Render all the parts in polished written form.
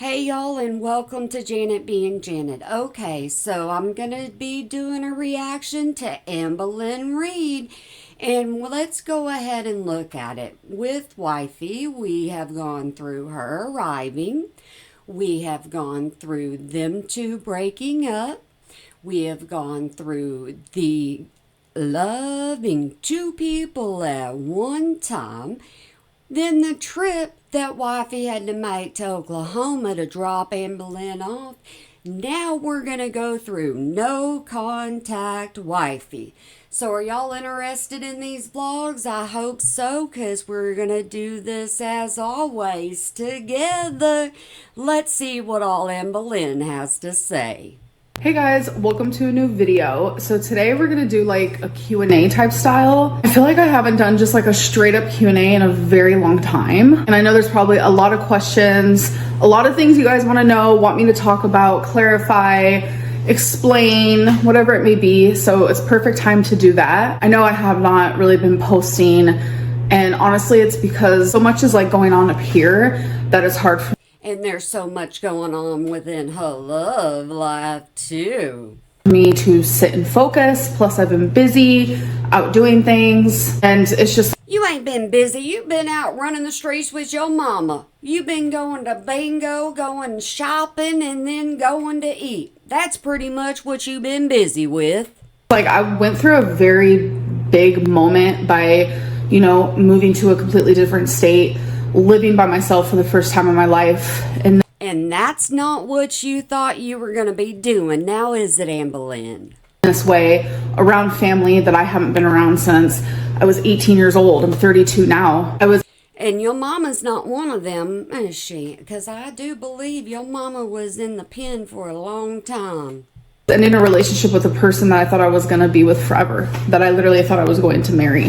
Hey y'all, and welcome to Janet being Janet. Okay, so I'm gonna be doing a reaction to Amberlynn Reid, and let's go ahead and look at it. With Wifey, we have gone through her arriving, we have gone through them two breaking up, we have gone through the loving two people at one time, then the trip that Wifey had to make to Oklahoma to drop Amberlynn off. Now we're going to go through no contact Wifey. So are y'all interested in these vlogs? I hope so, because we're going to do this as always together. Let's see what all Amberlynn has to say. Hey guys, welcome to a new video. So today we're gonna do like a Q&A type style. I feel like I haven't done just like a straight up Q&A in a very long time. And I know there's probably a lot of questions, a lot of things you guys wanna know, want me to talk about, clarify, explain, whatever it may be. So it's perfect time to do that. I know I have not really been posting, and honestly it's because so much is like going on up here that it's hard for And there's so much going on within her love life, too. me to sit and focus. Plus I've been busy out doing things, and it's just You ain't been busy. You've been out running the streets with your mama. You've been going to bingo, going shopping, and then going to eat. That's pretty much what you've been busy with. like I went through a very big moment by, moving to a completely different state, living by myself for the first time in my life. And that's not what you thought you were going to be doing. Now is it, Amberlynn? This way around family that I haven't been around since I was 18 years old. I'm 32 now. And your mama's not one of them, is she? Because I do believe your mama was in the pen for a long time. And in a relationship with a person that I thought I was going to be with forever, that I literally thought I was going to marry.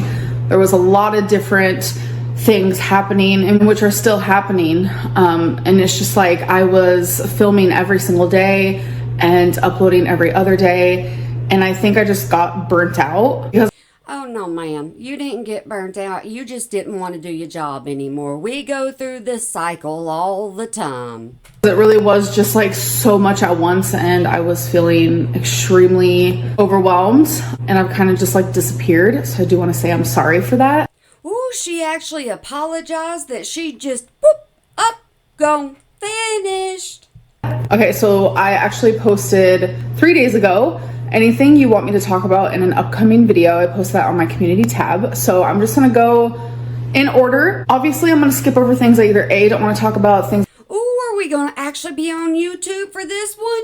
There was a lot of different things happening, and which are still happening, and it's just like I was filming every single day and uploading every other day, and I think I just got burnt out because Oh, no, ma'am. You didn't get burnt out. You just didn't want to do your job anymore. We go through this cycle all the time. it really was just like so much at once, and I was feeling extremely overwhelmed, and I've kind of just like disappeared. So I do want to say I'm sorry for that. Ooh, she actually apologized that she just, whoop, up, gone, finished. Okay, so I actually posted 3 days ago anything you want me to talk about in an upcoming video. I posted that on my community tab. So I'm just gonna go in order. Obviously, I'm gonna skip over things I either A, don't want to talk about, things Ooh, are we going to actually be on YouTube for this one?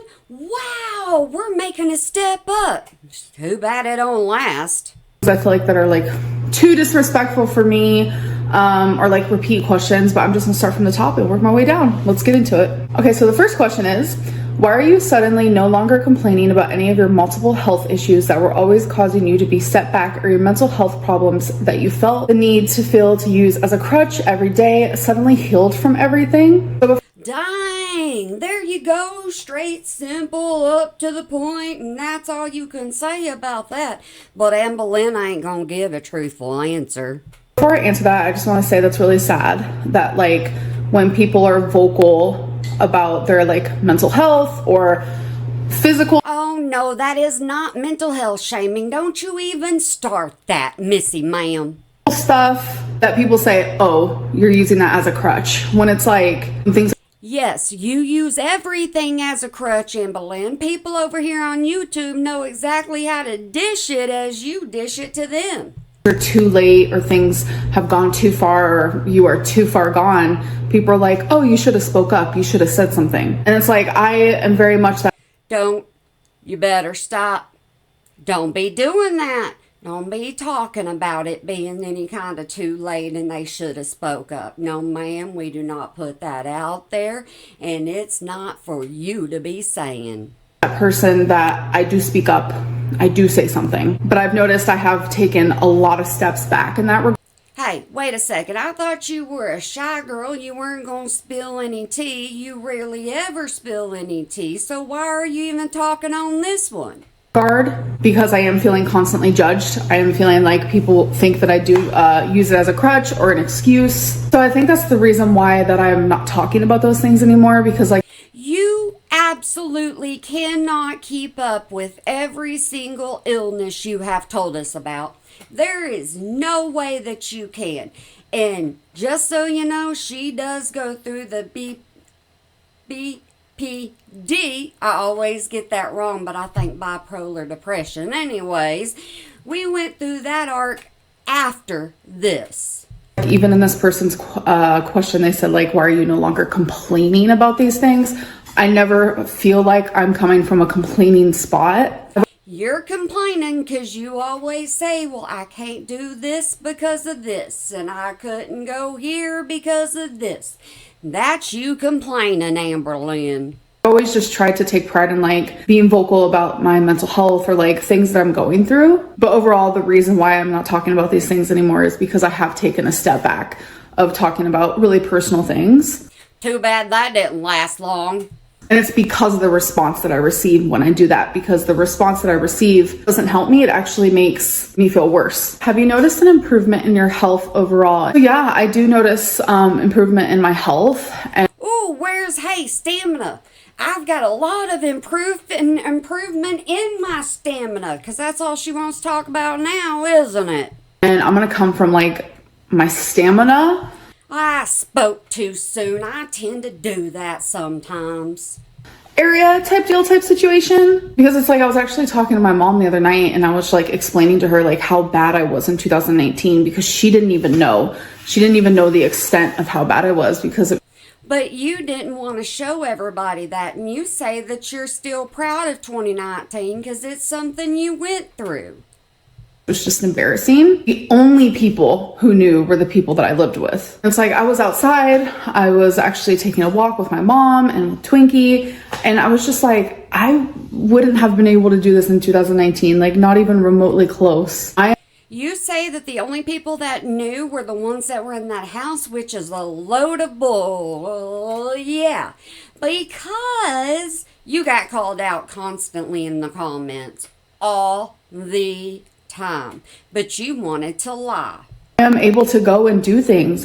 Wow, we're making a step up. Too bad it don't last. I feel like that are like too disrespectful for me, or like repeat questions, but I'm just gonna start from the top and work my way down. Let's get into it. Okay, so the first question is, why are you suddenly no longer complaining about any of your multiple health issues that were always causing you to be set back, or your mental health problems that you felt the need to feel to use as a crutch every day suddenly healed from everything? Dang, there you go. Straight, simple, up to the point, and that's all you can say about that. But Amberlynn ain't gonna give a truthful answer. Before I answer that, I just want to say that's really sad that like when people are vocal about their like mental health or physical Oh no, that is not mental health shaming. Don't you even start that, Missy ma'am. stuff, that people say, oh, you're using that as a crutch, when it's like things Yes, you use everything as a crutch, Amberlynn. People over here on YouTube know exactly how to dish it as you dish it to them. are too late, or things have gone too far, or you are too far gone. People are like, oh, you should have spoke up, you should have said something. And it's like, I am very much that. You better stop. Don't be doing that. Don't be talking about it being any kind of too late and they should have spoke up. No, ma'am, we do not put that out there, and it's not for you to be saying. That person that I do speak up, I do say something, but I've noticed I have taken a lot of steps back in that regard. Hey, wait a second. I thought you were a shy girl. You weren't going to spill any tea. You rarely ever spill any tea. So why are you even talking on this one? guard because I am feeling constantly judged. I am feeling like people think that I do use it as a crutch or an excuse. So I think that's the reason why that I'm not talking about those things anymore, because like, you absolutely cannot keep up with every single illness you have told us about. There is no way that you can. And just so you know, she does go through the BPD. I always get that wrong, but I think bipolar depression. Anyways, we went through that arc after this. Even in this person's question, they said like, why are you no longer complaining about these things? I never feel like I'm coming from a complaining spot. You're complaining because you always say, well, I can't do this because of this, and I couldn't go here because of this. That's you complaining, Amberlynn. I always just tried to take pride in like being vocal about my mental health or like things that I'm going through. But overall, the reason why I'm not talking about these things anymore is because I have taken a step back of talking about really personal things. Too bad that didn't last long. And it's because of the response that I receive when I do that, because the response that I receive doesn't help me. It actually makes me feel worse. Have you noticed an improvement in your health overall? So yeah, I do notice improvement in my health. And ooh, where's stamina? I've got a lot of improvement in my stamina, because that's all she wants to talk about now, isn't it? And I'm going to come from like my stamina. I spoke too soon. I tend to do that sometimes. Area type situation, because it's like I was actually talking to my mom the other night and I was like explaining to her like how bad I was in 2019, because she didn't even know the extent of how bad I was, because but you didn't want to show everybody that, and you say that you're still proud of 2019 because it's something you went through. It was just embarrassing. The only people who knew were the people that I lived with. It's like I was outside. I was actually taking a walk with my mom and with Twinkie. And I was just like, I wouldn't have been able to do this in 2019. Like not even remotely close. You say that the only people that knew were the ones that were in that house, which is a load of bull. Yeah. Because you got called out constantly in the comments. All the time, but you wanted to lie. I am able to go and do things.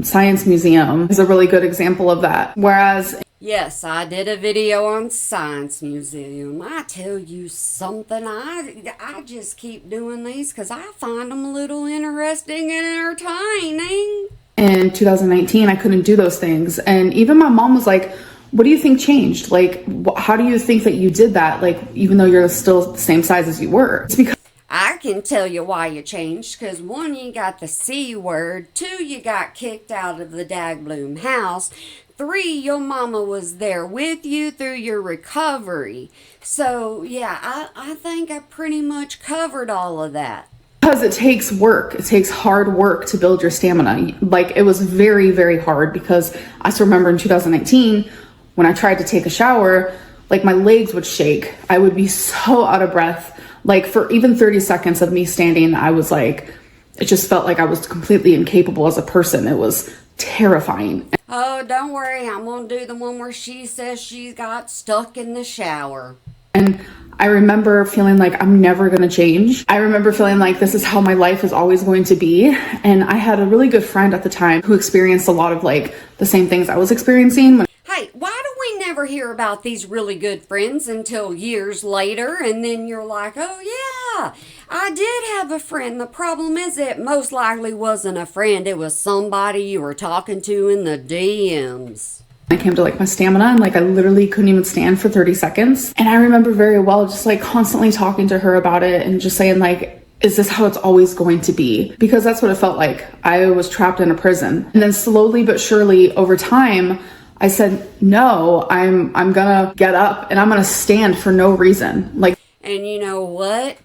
Science Museum is a really good example of that. Whereas, yes, I did a video on Science Museum. I tell you something, I just keep doing these because I find them a little interesting and entertaining. In 2019, I couldn't do those things. And even my mom was like, what do you think changed? Like, how do you think that you did that? Like, even though you're still the same size as you were. It's because I can tell you why you changed, because one, you got the C word, two, you got kicked out of the dagbloom house, three, your mama was there with you through your recovery. So yeah, I think I pretty much covered all of that. Because it takes work. It takes hard work to build your stamina. Like it was very, very hard, because I still remember in 2019 when I tried to take a shower, like my legs would shake. I would be so out of breath. Like for even 30 seconds of me standing, I was like, it just felt like I was completely incapable as a person. It was terrifying. Oh, don't worry. I'm going to do the one where she says she got stuck in the shower. And I remember feeling like I'm never going to change. I remember feeling like this is how my life is always going to be. And I had a really good friend at the time who experienced a lot of like the same things I was experiencing. Hey, why do we never hear about these really good friends until years later? And then you're like, oh yeah, I did have a friend. The problem is it most likely wasn't a friend. It was somebody you were talking to in the DMs. I came to like my stamina and like I literally couldn't even stand for 30 seconds. And I remember very well just like constantly talking to her about it and just saying like, is this how it's always going to be? Because that's what it felt like. I was trapped in a prison. And then slowly but surely over time, I said, no, I'm gonna get up and I'm gonna stand for no reason. Like, and you know what?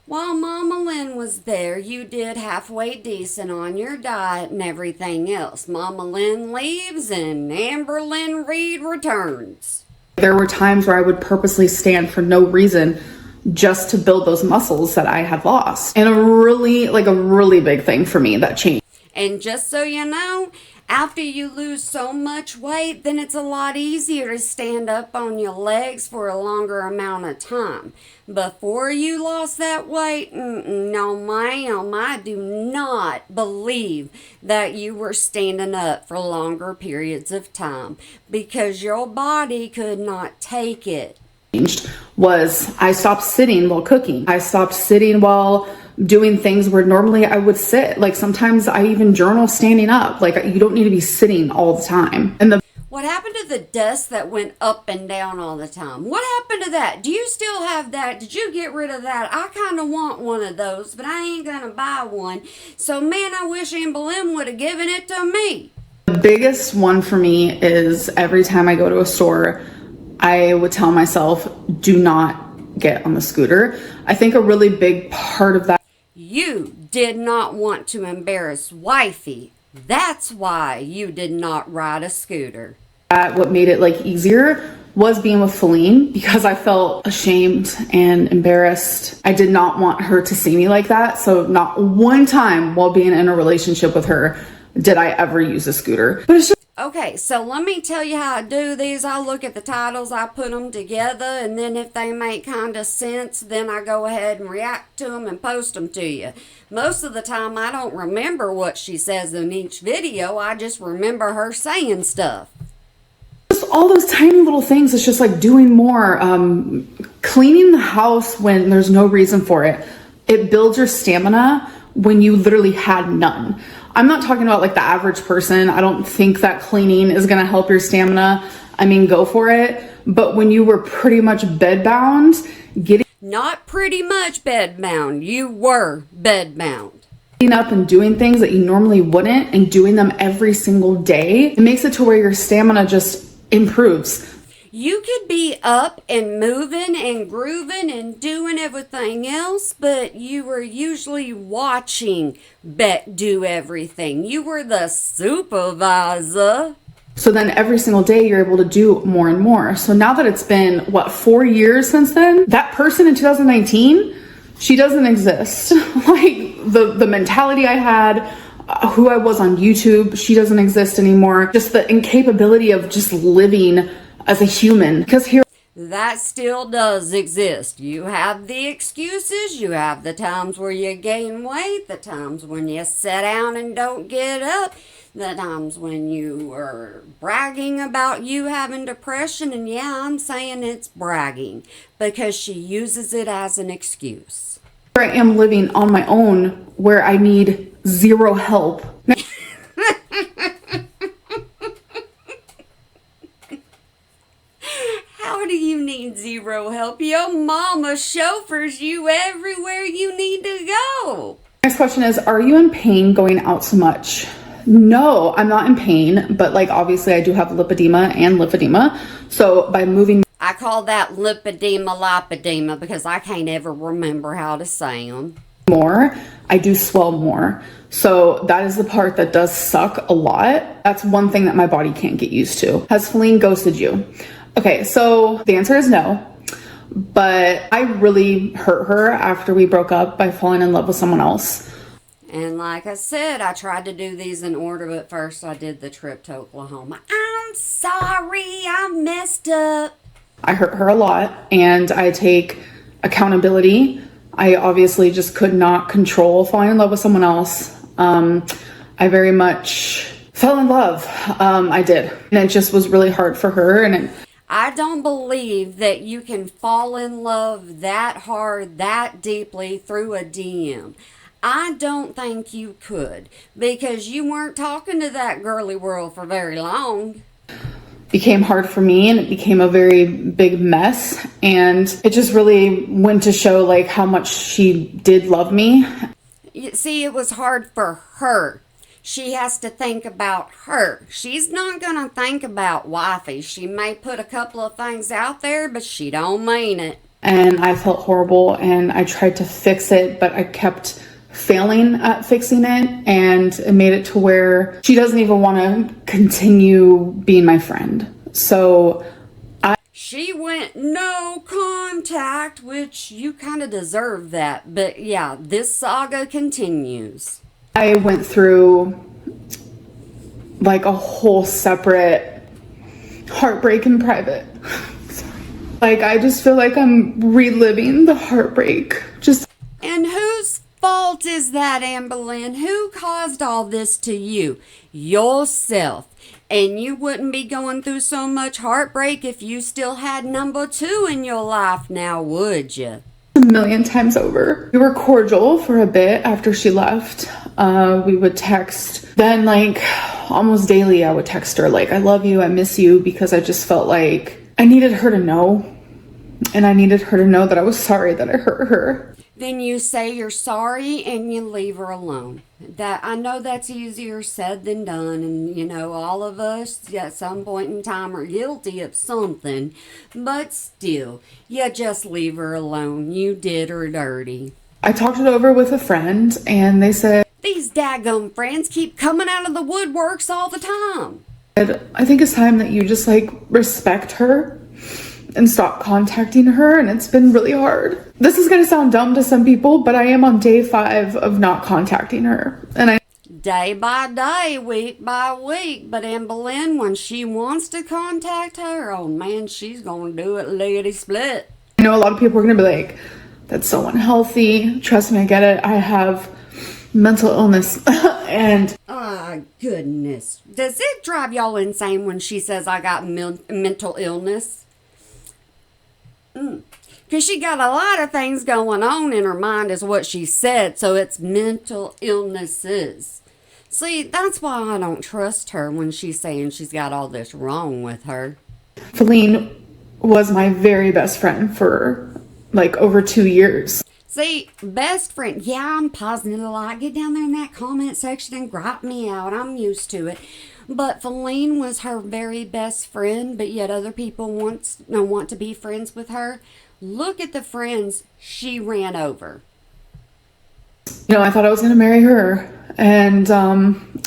While Mama Lynn was there, you did halfway decent on your diet and everything else. Mama Lynn leaves and Amberlynn Reid returns. There were times where I would purposely stand for no reason just to build those muscles that I had lost. And a really big thing for me that changed. And just so you know, after you lose so much weight, then it's a lot easier to stand up on your legs for a longer amount of time. Before you lost that weight, no ma'am, I do not believe that you were standing up for longer periods of time because your body could not take it. Was I stopped sitting while cooking. I stopped sitting while doing things where normally I would sit. Like sometimes I even journal standing up. Like you don't need to be sitting all the time. And what happened to the desk that went up and down all the time? What happened to that? Do you still have that? Did you get rid of that? I kind of want one of those, but I ain't gonna buy one. So man, I wish Amberlynn would have given it to me. The biggest one for me is every time I go to a store, I would tell myself, do not get on the scooter. I think a really big part of that. You did not want to embarrass Wifey. That's why you did not ride a scooter. What made it like easier was being with Feline because I felt ashamed and embarrassed. I did not want her to see me like that. So not one time while being in a relationship with her did I ever use a scooter. But it's just okay, so let me tell you how I do these. I look at the titles, I put them together, and then if they make kind of sense, then I go ahead and react to them and post them to you. Most of the time, I don't remember what she says in each video. I just remember her saying stuff. Just all those tiny little things. It's just like doing more, cleaning the house when there's no reason for it. It builds your stamina when you literally had none. I'm not talking about like the average person. I don't think that cleaning is going to help your stamina. I mean, go for it. But when you were pretty much bedbound, not pretty much bedbound. You were bedbound. Getting up and doing things that you normally wouldn't and doing them every single day, it makes it to where your stamina just improves. You could be up and moving and grooving and doing everything else, but you were usually watching Bet do everything. You were the supervisor. So then every single day you're able to do more and more. So now that it's been, 4 years since then, that person in 2019, she doesn't exist. Like the mentality I had, who I was on YouTube, she doesn't exist anymore. Just the incapability of just living as a human, because here that still does exist. You have the excuses, you have the times where you gain weight, the times when you sit down and don't get up, the times when you are bragging about you having depression, and yeah, I'm saying it's bragging because she uses it as an excuse. I am living on my own where I need zero help. How do you need zero help? Your mama chauffeurs you everywhere you need to go. Next question is, are you in pain going out so much? No, I'm not in pain, but like obviously I do have lipedema and lymphedema. So by moving, I call that lipedema because I can't ever remember how to say them. More, I do swell more. So that is the part that does suck a lot. That's one thing that my body can't get used to. Has Feline ghosted you? Okay, so the answer is no, but I really hurt her after we broke up by falling in love with someone else. And like I said, I tried to do these in order, but first I did the trip to Oklahoma. I'm sorry, I messed up. I hurt her a lot, and I take accountability. I obviously just could not control falling in love with someone else. I very much fell in love. I did, and it just was really hard for her, and I don't believe that you can fall in love that hard, that deeply through a DM. I don't think you could, because you weren't talking to that girly world for very long. Became hard for me, and it became a very big mess, and it just really went to show like how much she did love me. You see, it was hard for her. She has to think about her. She's not going to think about Wifey. She may put a couple of things out there, but she don't mean it. And I felt horrible, and I tried to fix it, but I kept failing at fixing it, and it made it to where she doesn't even want to continue being my friend. So she went no contact, which you kind of deserve that. But yeah, this saga continues. I went through like a whole separate heartbreak in private. Like, I just feel like I'm reliving the heartbreak. And whose fault is that, Amberlynn? Who caused all this to you? Yourself. And you wouldn't be going through so much heartbreak if you still had number 2 in your life now, would you? A million times over. We were cordial for a bit after she left. We would text. Then, like, almost daily, I would text her, like, I love you, I miss you, because I just felt like I needed her to know. And I needed her to know that I was sorry that I hurt her. Then you say you're sorry and you leave her alone. That, I know that's easier said than done, and you know, all of us at some point in time are guilty of something, but still, you just leave her alone. You did her dirty. I talked it over with a friend, and they said, these daggum friends keep coming out of the woodworks all the time. I think it's time that you just like respect her and stop contacting her, and it's been really hard. This is gonna sound dumb to some people, but I am on day 5 of not contacting her. And day by day, week by week, but Amberlynn, when she wants to contact her, oh man, she's gonna do it lickety split. I know a lot of people are gonna be like, that's so unhealthy. Trust me, I get it. I have mental illness. And oh goodness, does it drive y'all insane when she says I got mental illness? Because she got a lot of things going on in her mind is what she said, so it's mental illnesses. See, that's why I don't trust her when she's saying she's got all this wrong with her. Feline was my very best friend for like over 2 years. See, best friend, yeah, I'm pausing it a lot. Get down there in that comment section and gripe me out. I'm used to it. But Feline was her very best friend, but yet other people want to be friends with her. Look at the friends she ran over. You know, I thought I was going to marry her, and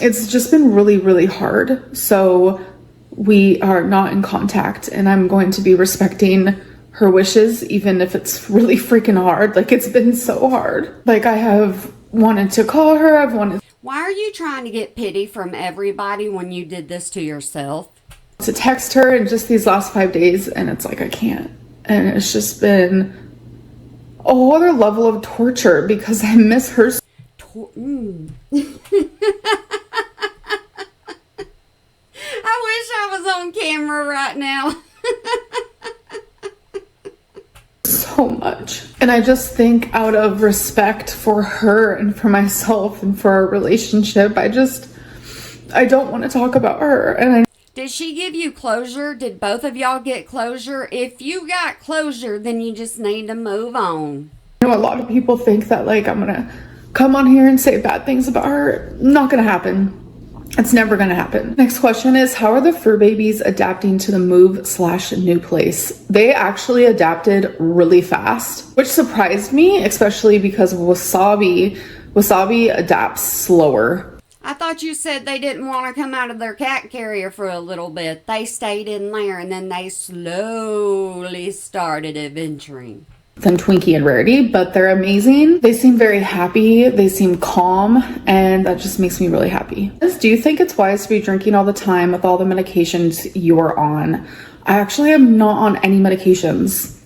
it's just been really, really hard. So we are not in contact, and I'm going to be respecting her wishes, even if it's really freaking hard. Like, it's been so hard. Like, I have wanted to call her. Why are you trying to get pity from everybody when you did this to yourself? To text her in just these last 5 days, and it's like I can't. And it's just been a whole other level of torture because I miss her. I wish I was on camera right now. So much. And I just think out of respect for her and for myself and for our relationship, I don't want to talk about her. Did she give you closure? Did both of y'all get closure? If you got closure, then you just need to move on. You know, a lot of people think that like I'm gonna come on here and say bad things about her. Not gonna happen. It's never gonna happen. Next question is, how are the fur babies adapting to the move/new place? They actually adapted really fast, which surprised me, especially because Wasabi adapts slower. I thought you said they didn't want to come out of their cat carrier for a little bit. They stayed in there and then they slowly started adventuring. Than Twinkie and Rarity, but they're amazing. They seem very happy. They seem calm, and that just makes me really happy. Do you think it's wise to be drinking all the time with all the medications you're on? I actually am not on any medications.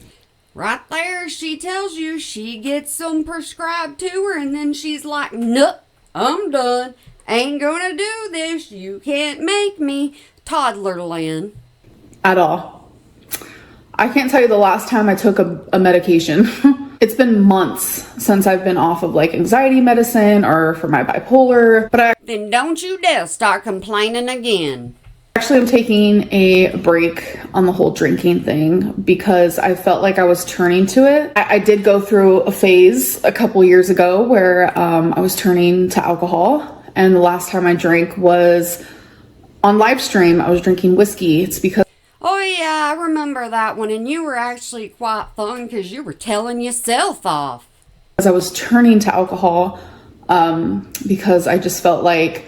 Right there, she tells you she gets some prescribed to her, and then she's like, nope, I'm done. Ain't gonna do this. You can't make me. Toddlerland. At all. I can't tell you the last time I took a medication. It's been months since I've been off of like anxiety medicine or for my bipolar, Then don't you dare start complaining again. Actually, I'm taking a break on the whole drinking thing because I felt like I was turning to it. I did go through a phase a couple years ago where I was turning to alcohol, and the last time I drank was on live stream. I was drinking whiskey. It's because Oh yeah, I remember that one, and you were actually quite fun because you were telling yourself off. I was turning to alcohol because I just felt like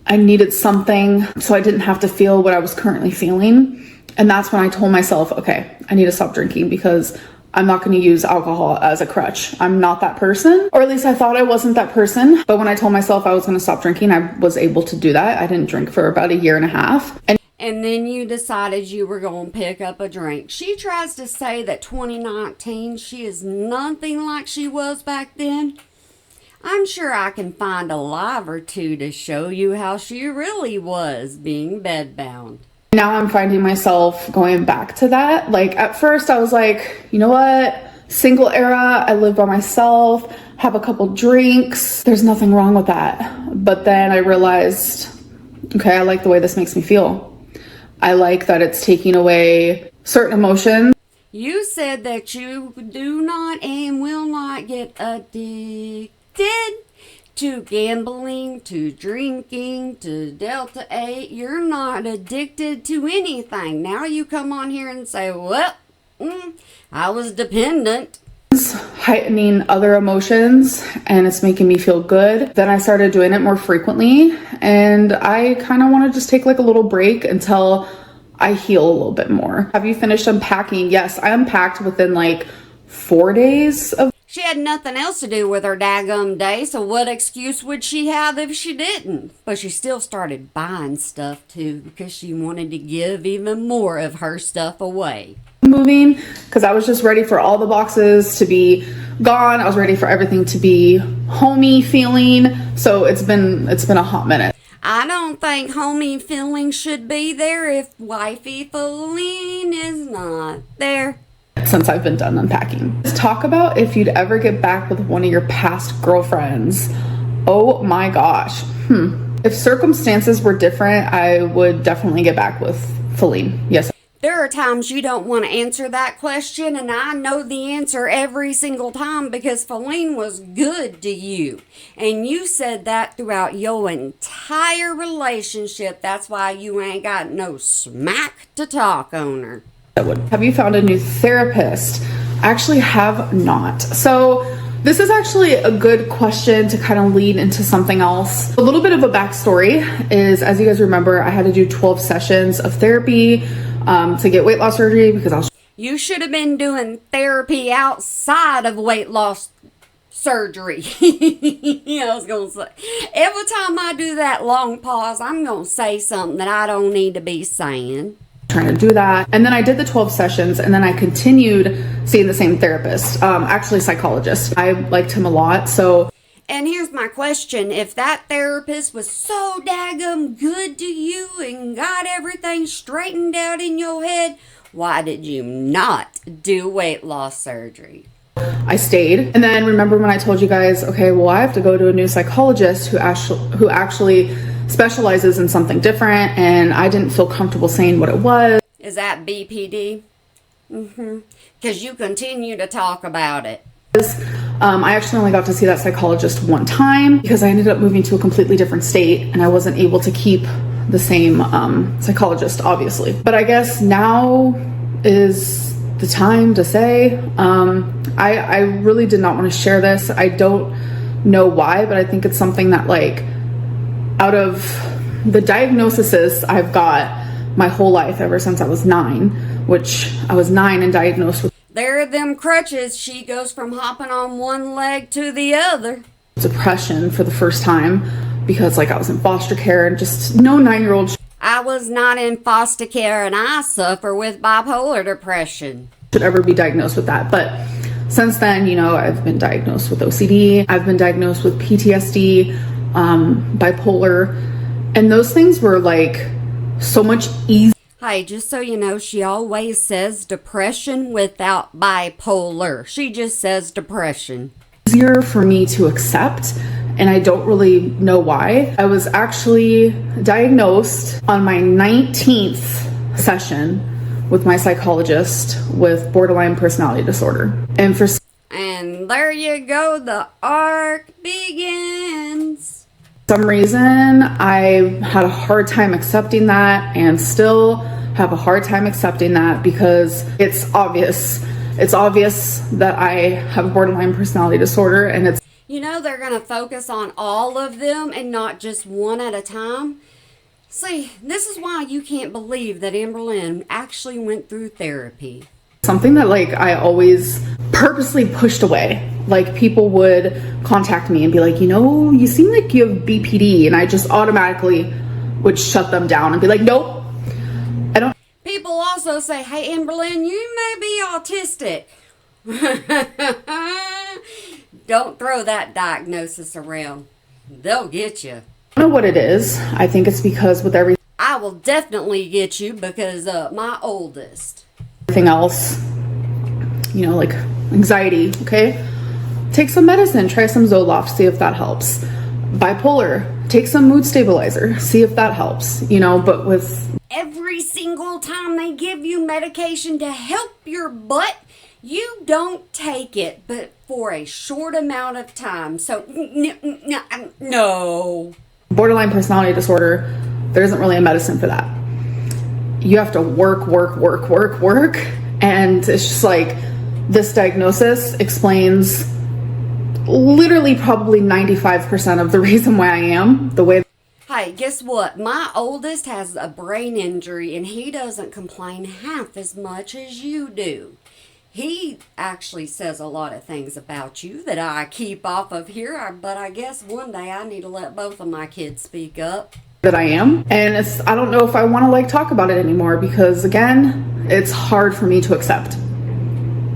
I needed something so I didn't have to feel what I was currently feeling. And that's when I told myself, okay, I need to stop drinking because I'm not going to use alcohol as a crutch. I'm not that person, or at least I thought I wasn't that person. But when I told myself I was going to stop drinking, I was able to do that. I didn't drink for about a year and a half. And then you decided you were going to pick up a drink. She tries to say that 2019, she is nothing like she was back then. I'm sure I can find a live or two to show you how she really was being bedbound. Now I'm finding myself going back to that. Like at first I was like, you know what? Single era, I live by myself, have a couple drinks. There's nothing wrong with that. But then I realized, okay, I like the way this makes me feel. I like that it's taking away certain emotions. You said that you do not and will not get addicted to gambling, to drinking, to Delta 8. You're not addicted to anything. Now you come on here and say, well, I was dependent. Heightening other emotions, and it's making me feel good. Then I started doing it more frequently, and I kind of want to just take like a little break until I heal a little bit more. Have you finished unpacking? Yes, I unpacked within like 4 days of. She had nothing else to do with her daggum day, so what excuse would she have if she didn't? But she still started buying stuff too because she wanted to give even more of her stuff away. Moving, because I was just ready for all the boxes to be gone. I was ready for everything to be homey feeling. So it's been a hot minute. I don't think homey feeling should be there if Wifey Feline is not there. Since I've been done unpacking. Let's talk about if you'd ever get back with one of your past girlfriends. Oh my gosh. If circumstances were different, I would definitely get back with Feline. Yes. There are times you don't want to answer that question, and I know the answer every single time because Feline was good to you. And you said that throughout your entire relationship. That's why you ain't got no smack to talk on her. Have you found a new therapist? I actually have not. So this is actually a good question to kind of lead into something else. A little bit of a backstory is, as you guys remember, I had to do 12 sessions of therapy to get weight loss surgery because I was. You should have been doing therapy outside of weight loss surgery. I was going to say, every time I do that long pause, I'm going to say something that I don't need to be saying. Trying to do that, and then I did the 12 sessions, and then I continued seeing the same therapist, actually psychologist. I liked him a lot. So, and here's my question: if that therapist was so daggum good to you and got everything straightened out in your head, why did you not do weight loss surgery? I stayed. And then remember when I told you guys, okay, well, I have to go to a new psychologist who actually specializes in something different, and I didn't feel comfortable saying what it was. Is that BPD? Because you continue to talk about it. I actually only got to see that psychologist one time because I ended up moving to a completely different state, and I wasn't able to keep the same psychologist, obviously. But I guess now is the time to say, I really did not want to share this. I don't know why, but I think it's something that, like, out of the diagnoses I've got my whole life ever since I was 9, which I was 9 and diagnosed with. There are them crutches. She goes from hopping on one leg to the other. Depression for the first time because, like, I was in foster care, and just no 9-year-old I was not in foster care, and I suffer with bipolar depression. Should ever be diagnosed with that. But since then, you know, I've been diagnosed with OCD. I've been diagnosed with PTSD, bipolar, and those things were like so much easier. Hey, just so you know, she always says depression without bipolar. She just says depression. Easier for me to accept, and I don't really know why. I was actually diagnosed on my 19th session with my psychologist with borderline personality disorder. And there you go, the arc begins. For some reason, I had a hard time accepting that, and still have a hard time accepting that because it's obvious. It's obvious that I have borderline personality disorder, and it's... You know, they're going to focus on all of them and not just one at a time. See, this is why you can't believe that Amberlynn actually went through therapy. Something that like I always purposely pushed away. Like people would contact me and be like, you know, you seem like you have BPD, and I just automatically would shut them down and be like, nope, I don't. People also say, hey, Amberlynn, you may be autistic. Don't throw that diagnosis around. They'll get you. I don't know what it is. I think it's because with everything I will definitely get you because my oldest. else, you know, like anxiety, okay? Take some medicine, try some Zoloft, see if that helps. Bipolar, take some mood stabilizer, see if that helps, you know, but with Every single time they give you medication to help your butt, you don't take it, but for a short amount of time. So, no. borderline personality disorder, there isn't really a medicine for that. You have to work. And it's just like this diagnosis explains literally probably 95% of the reason why I am the way. Hey, guess what? My oldest has a brain injury and he doesn't complain half as much as you do. He actually says a lot of things about you that I keep off of here, but I guess one day I need to let both of my kids speak up. That I am, and I don't know if I want to like talk about it anymore because again, it's hard for me to accept.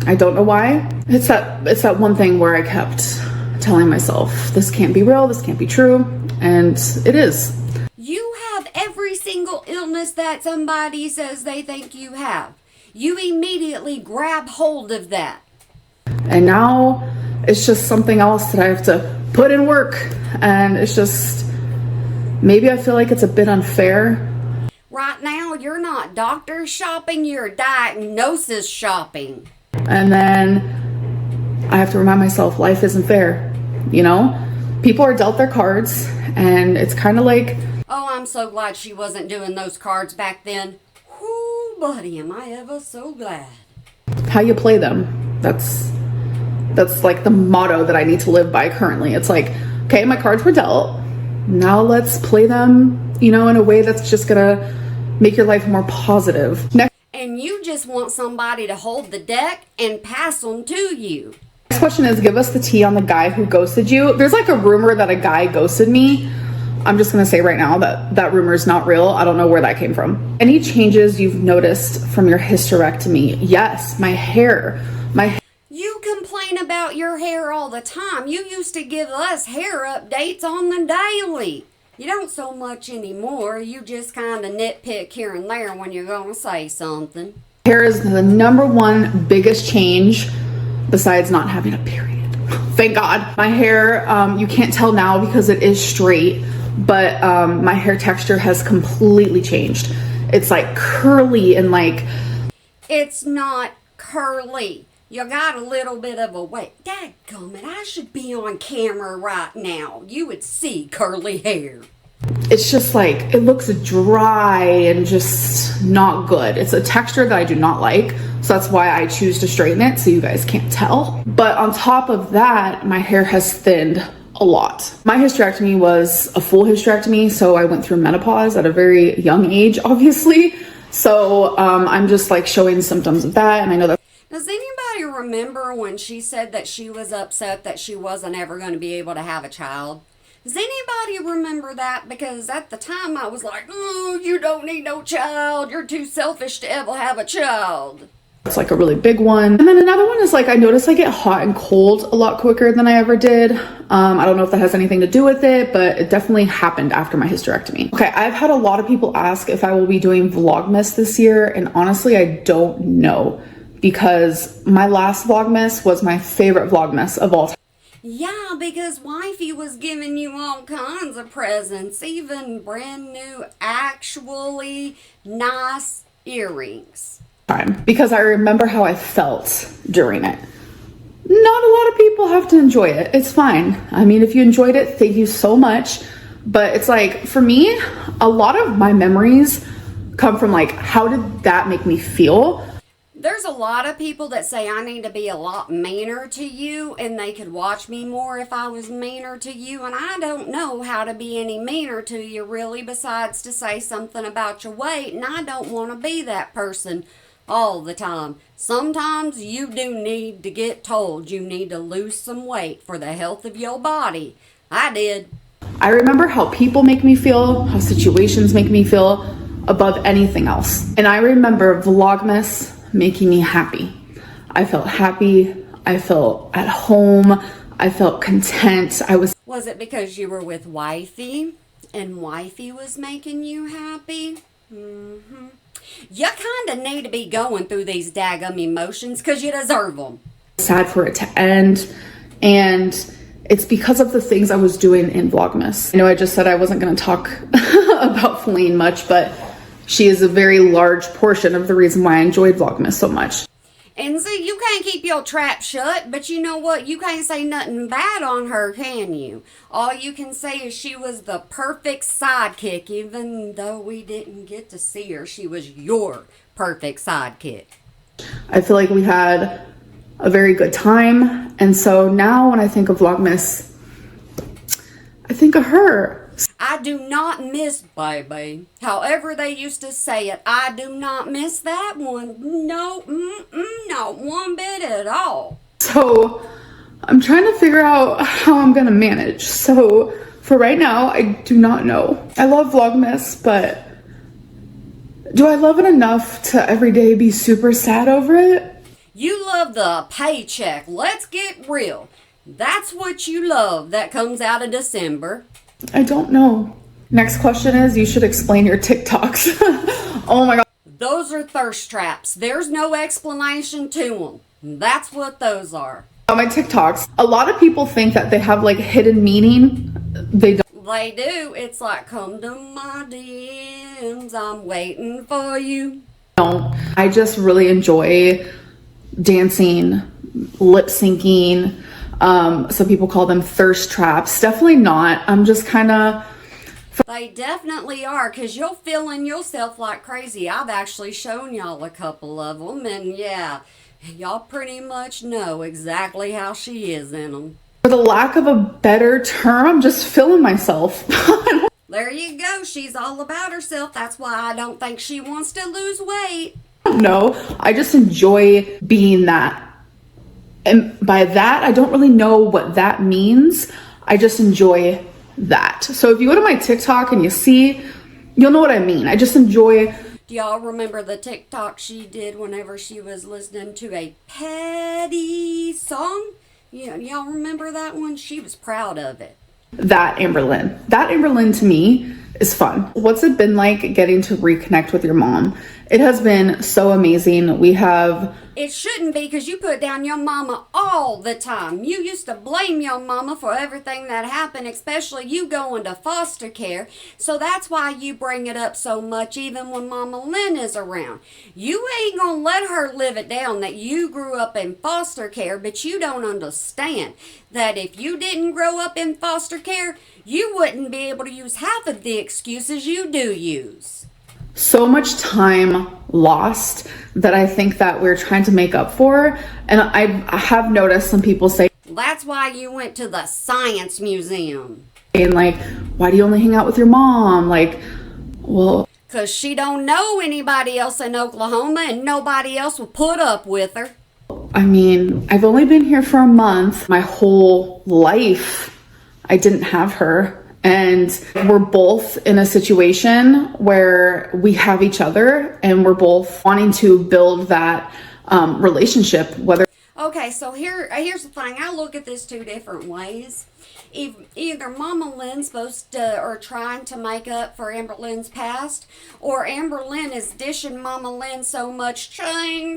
I don't know why. It's that one thing where I kept telling myself, this can't be real, this can't be true, and it is. You have every single illness that somebody says they think you have. You immediately grab hold of that. And now it's just something else that I have to put in work, and it's just, maybe I feel like it's a bit unfair. Right now, you're not doctor shopping, you're diagnosis shopping. And then I have to remind myself life isn't fair, you know? People are dealt their cards, and it's kind of like... Oh, I'm so glad she wasn't doing those cards back then. Whoo, buddy, am I ever so glad. How you play them. That's like the motto that I need to live by currently. It's like, okay, my cards were dealt. Now let's play them, you know, in a way that's just gonna make your life more positive. And you just want somebody to hold the deck and pass them to you. Next question is, give us the tea on the guy who ghosted you. There's like a rumor that a guy ghosted me. I'm just gonna say right now that that rumor is not real. I don't know where that came from. Any changes you've noticed from your hysterectomy? Yes, my hair. You complain about your hair all the time. You used to give us hair updates on the daily. You don't so much anymore. You just kind of nitpick here and there when you're going to say something. Hair is the number one biggest change besides not having a period. Thank God. My hair, you can't tell now because it is straight, but my hair texture has completely changed. It's like curly and like... It's not curly. You got a little bit of a wait. Dadgummit, I should be on camera right now. You would see curly hair. It's just like, it looks dry and just not good. It's a texture that I do not like. So that's why I choose to straighten it so you guys can't tell. But on top of that, my hair has thinned a lot. My hysterectomy was a full hysterectomy. So I went through menopause at a very young age, obviously. So I'm just like showing symptoms of that. And I know that. Does anybody remember when she said that she was upset that she wasn't ever going to be able to have a child? Does anybody remember that? Because at the time I was like, oh, you don't need no child. You're too selfish to ever have a child. It's like a really big one. And then another one is like, I notice I get hot and cold a lot quicker than I ever did. I don't know if that has anything to do with it, but it definitely happened after my hysterectomy. Okay, I've had a lot of people ask if I will be doing Vlogmas this year. And honestly, I don't know. Because my last Vlogmas was my favorite Vlogmas of all time. Yeah, because Wifey was giving you all kinds of presents, even brand new, actually nice earrings. Because I remember how I felt during it. Not a lot of people have to enjoy it. It's fine. I mean, if you enjoyed it, thank you so much. But it's like, for me, a lot of my memories come from like, how did that make me feel? There's a lot of people that say I need to be a lot meaner to you and they could watch me more if I was meaner to you, and I don't know how to be any meaner to you really besides to say something about your weight, and I don't want to be that person all the time. Sometimes you do need to get told you need to lose some weight for the health of your body. I did. I remember how people make me feel, how situations make me feel above anything else. And I remember Vlogmas making me happy. I felt happy. I felt at home. I felt content. Was it because you were with Wifey and Wifey was making you happy? Mm-hmm. You kind of need to be going through these daggum emotions because you deserve them. Sad for it to end. And it's because of the things I was doing in Vlogmas. I know I just said I wasn't going to talk about Feline much, but she is a very large portion of the reason why I enjoyed Vlogmas so much. And see, you can't keep your trap shut, but you know what? You can't say nothing bad on her, can you? All you can say is she was the perfect sidekick, even though we didn't get to see her. She was your perfect sidekick. I feel like we had a very good time. And so now when I think of Vlogmas, I think of her. I do not miss baby. However they used to say it, I do not miss that one. No, not one bit at all. So I'm trying to figure out how I'm gonna manage. So for right now, I do not know. I love Vlogmas, but do I love it enough to every day be super sad over it? You love the paycheck. Let's get real. That's what you love that comes out of December. I don't know. Next question is, you should explain your TikToks. Oh my God. Those are thirst traps. There's no explanation to them. That's what those are. My TikToks, a lot of people think that they have like hidden meaning. They don't. They do. It's like, come to my DMs, I'm waiting for you. No, I just really enjoy dancing, lip syncing. Some people call them thirst traps. Definitely not. I'm just kind of... They definitely are, because you're feeling yourself like crazy. I've actually shown y'all a couple of them, and yeah, y'all pretty much know exactly how she is in them. For the lack of a better term, I'm just feeling myself. There you go. She's all about herself. That's why I don't think she wants to lose weight. No, I just enjoy being that. And by that, I don't really know what that means. I just enjoy that. So if you go to my TikTok and you see, you'll know what I mean. I just enjoy. Do y'all remember the TikTok she did whenever she was listening to a Patty song? Y'all remember that one? She was proud of it. That Amberlynn. That Amberlynn to me is fun. What's it been like getting to reconnect with your mom? It has been so amazing. It shouldn't be, because you put down your mama all the time. You used to blame your mama for everything that happened, especially you going to foster care. So that's why you bring it up so much even when Mama Lynn is around. You ain't gonna let her live it down that you grew up in foster care, but you don't understand that if you didn't grow up in foster care, you wouldn't be able to use half of the excuses you do use. So much time lost that I think that we're trying to make up for. And I have noticed some people say, that's why you went to the science museum. And like, why do you only hang out with your mom? Like, well, because she don't know anybody else in Oklahoma and nobody else will put up with her. I mean, I've only been here for a month. My whole life, I didn't have her. And we're both in a situation where we have each other and we're both wanting to build that relationship. Okay, so here's the thing. I look at this two different ways. Either Mama Lynn's supposed to or trying to make up for Amberlynn's past, or Amberlynn is dishing Mama Lynn so much ching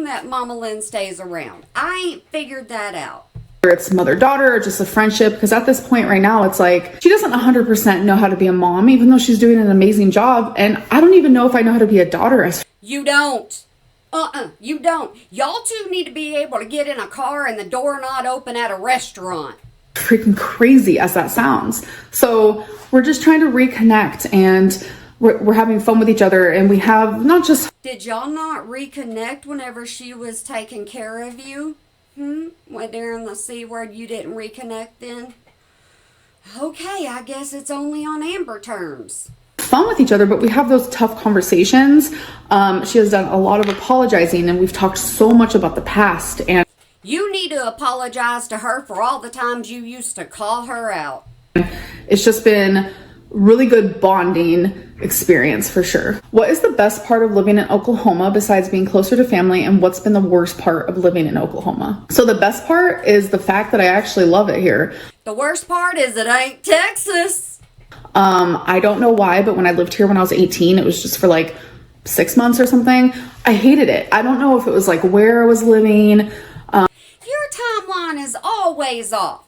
that Mama Lynn stays around. I ain't figured that out. Whether it's mother-daughter or just a friendship, because at this point right now, it's like she doesn't 100% know how to be a mom, even though she's doing an amazing job. And I don't even know if I know how to be a daughter. You don't. You don't. Y'all two need to be able to get in a car and the door not open at a restaurant. Freaking crazy as that sounds. So we're just trying to reconnect, and we're having fun with each other, and we have not just... Did y'all not reconnect whenever she was taking care of you? When during the C word you didn't reconnect then? Okay, I guess it's only on Amber terms. fun with each other, but we have those tough conversations. She has done a lot of apologizing, and we've talked so much about the past. And you need to apologize to her for all the times you used to call her out. It's just been really good bonding experience for sure. What is the best part of living in Oklahoma besides being closer to family, and what's been the worst part of living in Oklahoma? So the best part is the fact that I actually love it here. The worst part is it ain't Texas. I don't know why, but when I lived here when I was 18, it was just for like 6 months or something. I hated it. I don't know if it was like where I was living. Your timeline is always off.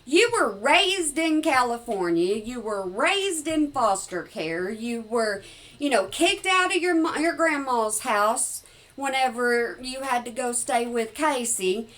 You were raised in California. You were raised in foster care. You were, kicked out of your grandma's house whenever you had to go stay with Casey.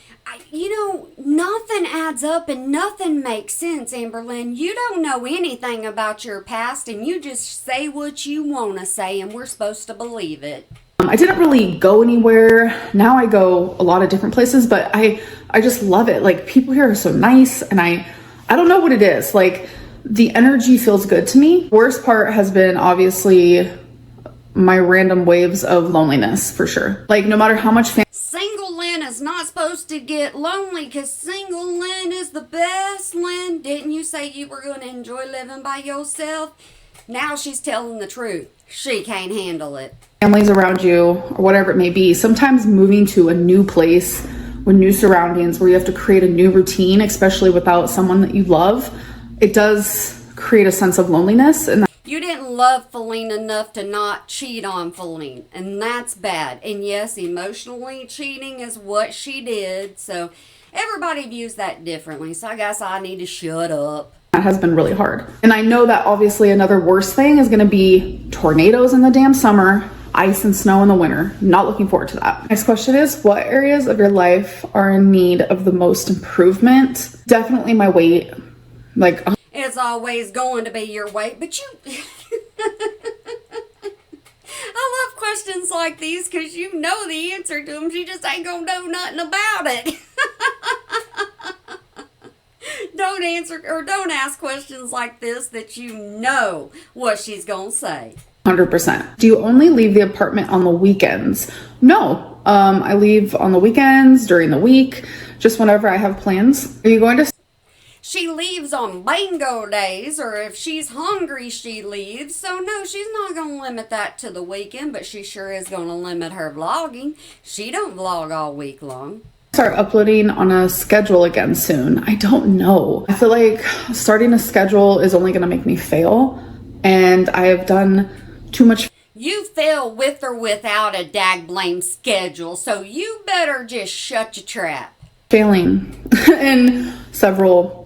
Nothing adds up and nothing makes sense, Amberlynn. You don't know anything about your past, and you just say what you want to say, and we're supposed to believe it. I didn't really go anywhere. Now I go a lot of different places, but I just love it. Like, people here are so nice, and I don't know what it is. Like, the energy feels good to me. Worst part has been obviously my random waves of loneliness, for sure. Like, no matter how much Single Lynn is not supposed to get lonely, because single Lynn is the best Lynn. Didn't you say you were going to enjoy living by yourself? Now she's telling the truth. She can't handle it. Families around you, or whatever it may be, sometimes moving to a new place with new surroundings where you have to create a new routine, especially without someone that you love, it does create a sense of loneliness. And you didn't love Feline enough to not cheat on Feline, and that's bad. And yes, emotionally cheating is what she did, so everybody views that differently, so I guess I need to shut up. That has been really hard. And I know that obviously another worst thing is going to be tornadoes in the damn summer, ice and snow in the winter. Not looking forward to that. Next question is, what areas of your life are in need of the most improvement? Definitely my weight. Like, it's always going to be your weight, but you... I love questions like these because you know the answer to them. She just ain't gonna do nothing about it. Don't ask questions like this that you know what she's gonna say. 100%. Do you only leave the apartment on the weekends? No. I leave on the weekends, during the week, just whenever I have plans. Are you going to... She leaves on bingo days, or if she's hungry, she leaves. So no, she's not going to limit that to the weekend, but she sure is going to limit her vlogging. She don't vlog all week long. Start uploading on a schedule again soon. I don't know. I feel like starting a schedule is only going to make me fail, and I have done too much. You fail with or without a dag-blame schedule, so you better just shut your trap. Failing in several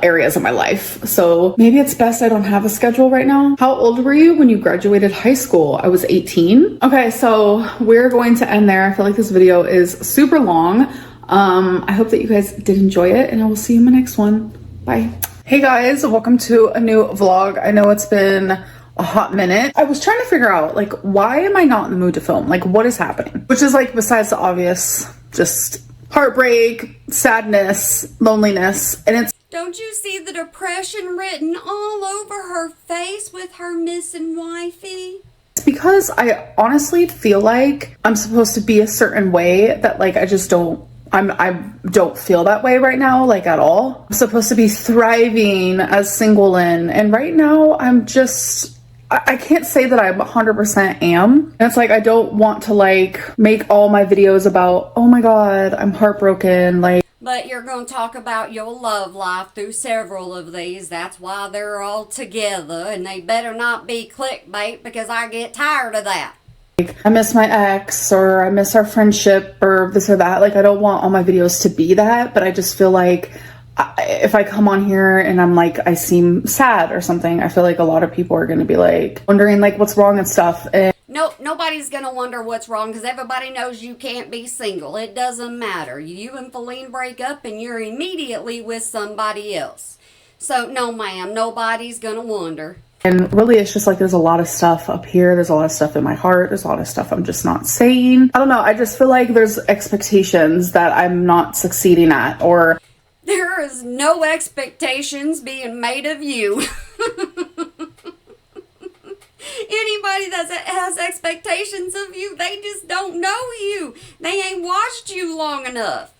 areas of my life. So maybe it's best I don't have a schedule right now. How old were you when you graduated high school? I was 18. Okay, so we're going to end there. I feel like this video is super long. I hope that you guys did enjoy it, and I will see you in my next one. Bye. Hey guys, welcome to a new vlog. I know it's been a hot minute. I was trying to figure out, like, why am I not in the mood to film? Like, what is happening? Which is, like, besides the obvious, just heartbreak, sadness, loneliness, and it's... Don't you see the depression written all over her face with her missing wifey? It's because I honestly feel like I'm supposed to be a certain way that, like, I just don't... I don't feel that way right now, like, at all. I'm supposed to be thriving as single Lynn, and right now I'm just... I can't say that I 100% am. And it's like, I don't want to, like, make all my videos about, oh my god, I'm heartbroken, like... But you're going to talk about your love life through several of these. That's why they're all together, and they better not be clickbait, because I get tired of that. Like, I miss my ex, or I miss our friendship, or this or that. Like, I don't want all my videos to be that, but I just feel like if I come on here and I'm like, I seem sad or something, I feel like a lot of people are going to be like wondering like what's wrong and stuff. And nope, nobody's going to wonder what's wrong, because everybody knows you can't be single. It doesn't matter. You and Feline break up and you're immediately with somebody else. So no ma'am, nobody's going to wonder. And really, it's just like there's a lot of stuff up here. There's a lot of stuff in my heart. There's a lot of stuff I'm just not saying. I don't know. I just feel like there's expectations that I'm not succeeding at, or... There is no expectations being made of you. anybody that has expectations of you, they just don't know you. They ain't watched you long enough.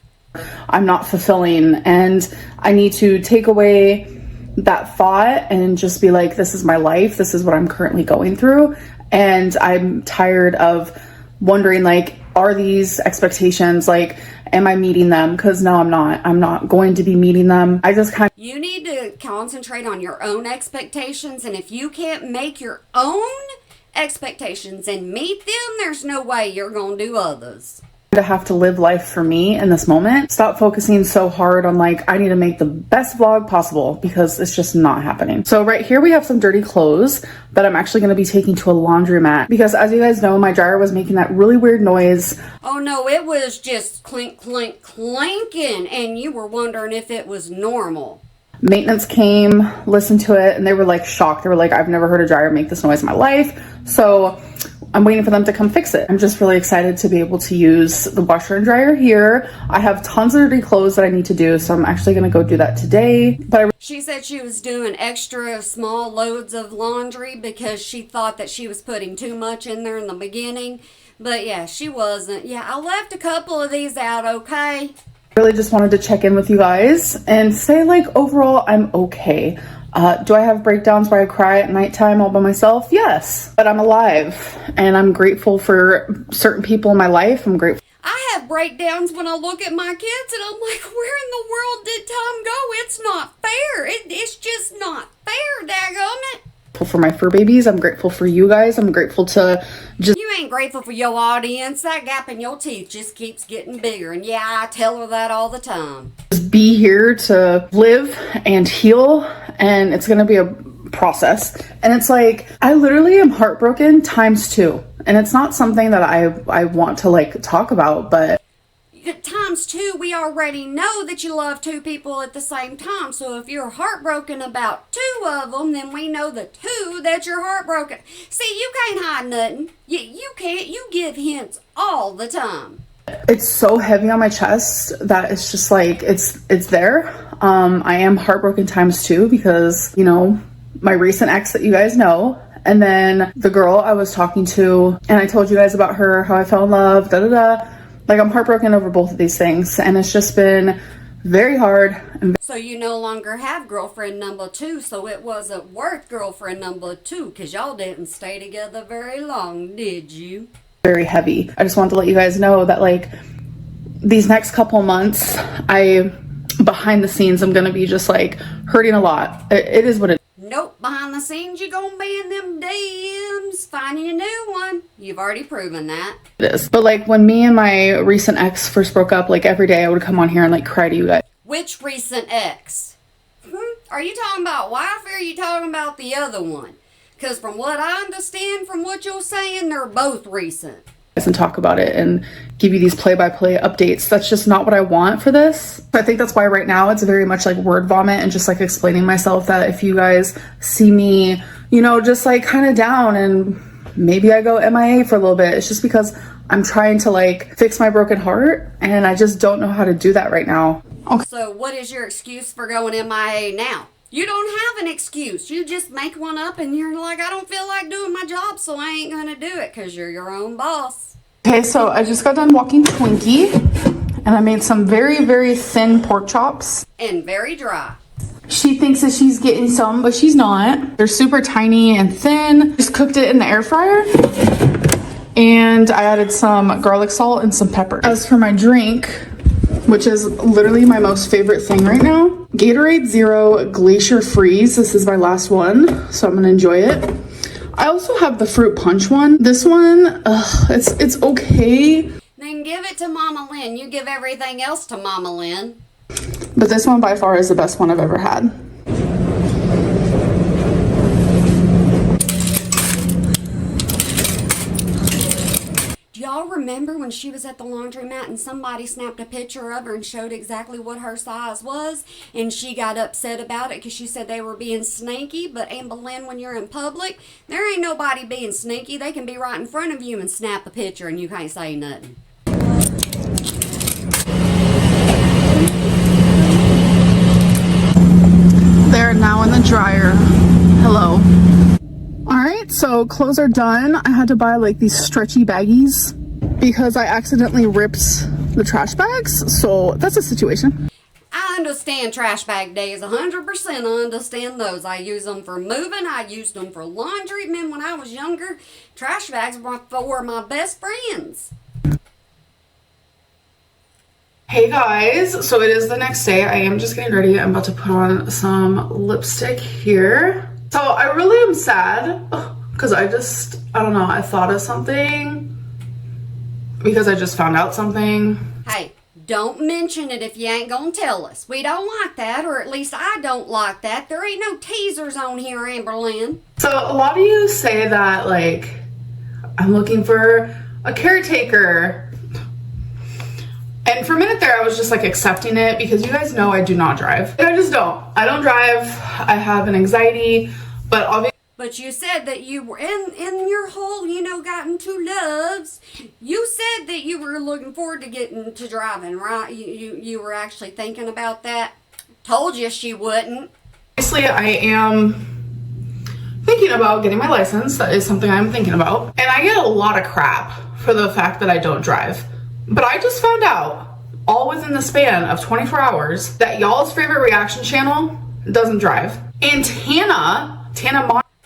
I'm not fulfilling, and I need to take away that thought and just be like, this is my life. This is what I'm currently going through. And I'm tired of wondering, like, are these expectations, like, am I meeting them? Because no, I'm not going to be meeting them. I just kind of, you need to concentrate on your own expectations, and if you can't make your own expectations and meet them, there's no way you're gonna do others. to have to live life for me in this moment. Stop focusing so hard on like, I need to make the best vlog possible, because it's just not happening. So right here we have some dirty clothes that I'm actually going to be taking to a laundromat, because as you guys know, my dryer was making that really weird noise. Oh no, it was just clink, clink, clinking, and you were wondering if it was normal. Maintenance came, listened to it, and they were like shocked. They were like, I've never heard a dryer make this noise in my life. So I'm waiting for them to come fix it. I'm just really excited to be able to use the washer and dryer here. I have tons of dirty clothes that I need to do, so I'm actually gonna go do that today. But she said she was doing extra small loads of laundry because she thought that she was putting too much in there in the beginning. But yeah, she wasn't. Yeah, I left a couple of these out, okay? Really just wanted to check in with you guys and say, like, overall I'm okay. Do I have breakdowns where I cry at nighttime all by myself? Yes, but I'm alive and I'm grateful for certain people in my life. I'm grateful. I have breakdowns when I look at my kids and I'm like, where in the world did time go? It's not fair. It's just not fair, daggum it. For my fur babies, I'm grateful for you guys. I'm grateful to just... You ain't grateful for your audience. That gap in your teeth just keeps getting bigger. And yeah, I tell her that all the time. Just be here to live and heal, and it's gonna be a process. And it's like, I literally am heartbroken times 2. And it's not something that I want to like talk about, but times 2, we already know that you love 2 people at the same time. So if you're heartbroken about 2 of them, then we know the 2 that you're heartbroken. See, you can't hide nothing. You can't. You give hints all the time. It's so heavy on my chest that it's just like, it's there. I am heartbroken times 2 because, you know, my recent ex that you guys know, and then the girl I was talking to, and I told you guys about her, how I fell in love, Like, I'm heartbroken over both of these things, and it's just been very hard. So you no longer have girlfriend number 2, so it wasn't worth girlfriend number 2, because y'all didn't stay together very long, did you? Very heavy. I just wanted to let you guys know that, like, these next couple months, behind the scenes, I'm gonna be just, like, hurting a lot. It is what it is. Nope, behind the scenes, you're gonna be in them DMs, finding a new one. You've already proven that. It is. But like when me and my recent ex first broke up, like every day I would come on here and like cry to you guys. Which recent ex? Are you talking about Wifey, or are you talking about the other one? Because from what I understand from what you're saying, they're both recent. And talk about it and give you these play-by-play updates. That's just not what I want for this. I think that's why right now it's very much like word vomit and just like explaining myself, that if you guys see me, you know, just like kind of down and maybe I go MIA for a little bit, it's just because I'm trying to like fix my broken heart and I just don't know how to do that right now. Okay. So what is your excuse for going MIA now? You don't have an excuse. You just make one up and you're like, I don't feel like doing my job, so I ain't gonna do it, because you're your own boss. Okay, so I just got done walking Twinkie and I made some very, very thin pork chops. And very dry. She thinks that she's getting some, but she's not. They're super tiny and thin. Just cooked it in the air fryer. And I added some garlic salt and some pepper. As for my drink, which is literally my most favorite thing right now, Gatorade Zero Glacier Freeze. This is my last one, so I'm gonna enjoy it. I also have the fruit punch one. This one, it's okay. Then give it to Mama Lynn. You give everything else to Mama Lynn. But this one by far is the best one I've ever had. Do y'all remember when she was at the laundromat and somebody snapped a picture of her and showed exactly what her size was, and she got upset about it because she said they were being sneaky? But Amberlynn, when you're in public, there ain't nobody being sneaky. They can be right in front of you and snap a picture and you can't say nothing. They're now in the dryer. Hello. All right, so clothes are done. I had to buy like these stretchy baggies because I accidentally ripped the trash bags, so that's a situation. I understand trash bag days, 100% I understand those. I use them for moving, I used them for laundry. Man, when I was younger, trash bags were my best friends. Hey guys, so it is the next day. I am just getting ready. I'm about to put on some lipstick here. So I really am sad because I don't know, I thought of something because I just found out something. Hey, don't mention it if you ain't gonna tell us. We don't like that, or at least I don't like that. There ain't no teasers on here, Amberlynn. So a lot of you say that, like, I'm looking for a caretaker. And for a minute there, I was just like accepting it because you guys know I do not drive. I just don't. I don't drive. I have an anxiety, but obviously. But you said that you were in your whole, gotten two loves. You said that you were looking forward to getting to driving, right? You were actually thinking about that. Told you she wouldn't. Obviously, I am thinking about getting my license. That is something I'm thinking about. And I get a lot of crap for the fact that I don't drive. But I just found out, all within the span of 24 hours, that y'all's favorite reaction channel doesn't drive. And Tana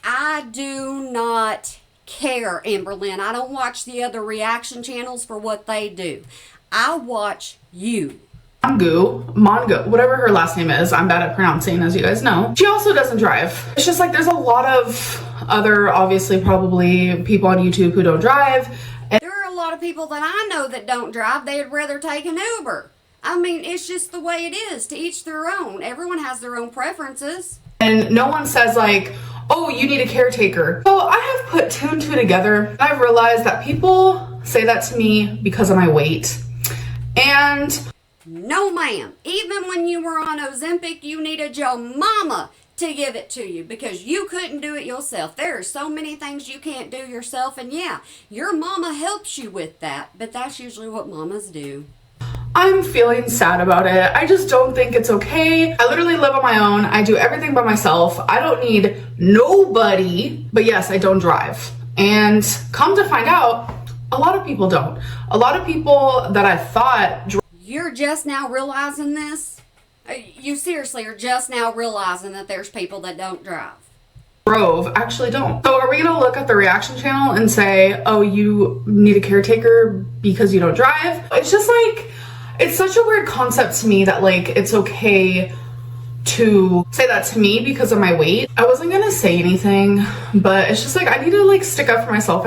I do not care, Amberlynn. I don't watch the other reaction channels for what they do. I watch you. Mongo, whatever her last name is, I'm bad at pronouncing, as you guys know. She also doesn't drive. It's just like there's a lot of other, obviously, probably people on YouTube who don't drive. There are a lot of people that I know that don't drive. They'd rather take an Uber. I mean, it's just the way it is. To each their own. Everyone has their own preferences. And no one says like, oh, you need a caretaker. So I have put two and two together. I've realized that people say that to me because of my weight. And no, ma'am. Even when you were on Ozempic, you needed your mama to give it to you because you couldn't do it yourself. There are so many things you can't do yourself, and yeah, your mama helps you with that, but that's usually what mamas do. I'm feeling sad about it. I just don't think it's okay. I literally live on my own. I do everything by myself. I don't need nobody, but yes, I don't drive. And come to find out, a lot of people don't. A lot of people that I thought You're just now realizing this? You seriously are just now realizing that there's people that don't drive. Drove actually don't. So are we gonna look at the reaction channel and say, oh, you need a caretaker because you don't drive? It's just like, it's such a weird concept to me that like it's okay to say that to me because of my weight. I wasn't gonna say anything, but it's just like I need to like stick up for myself.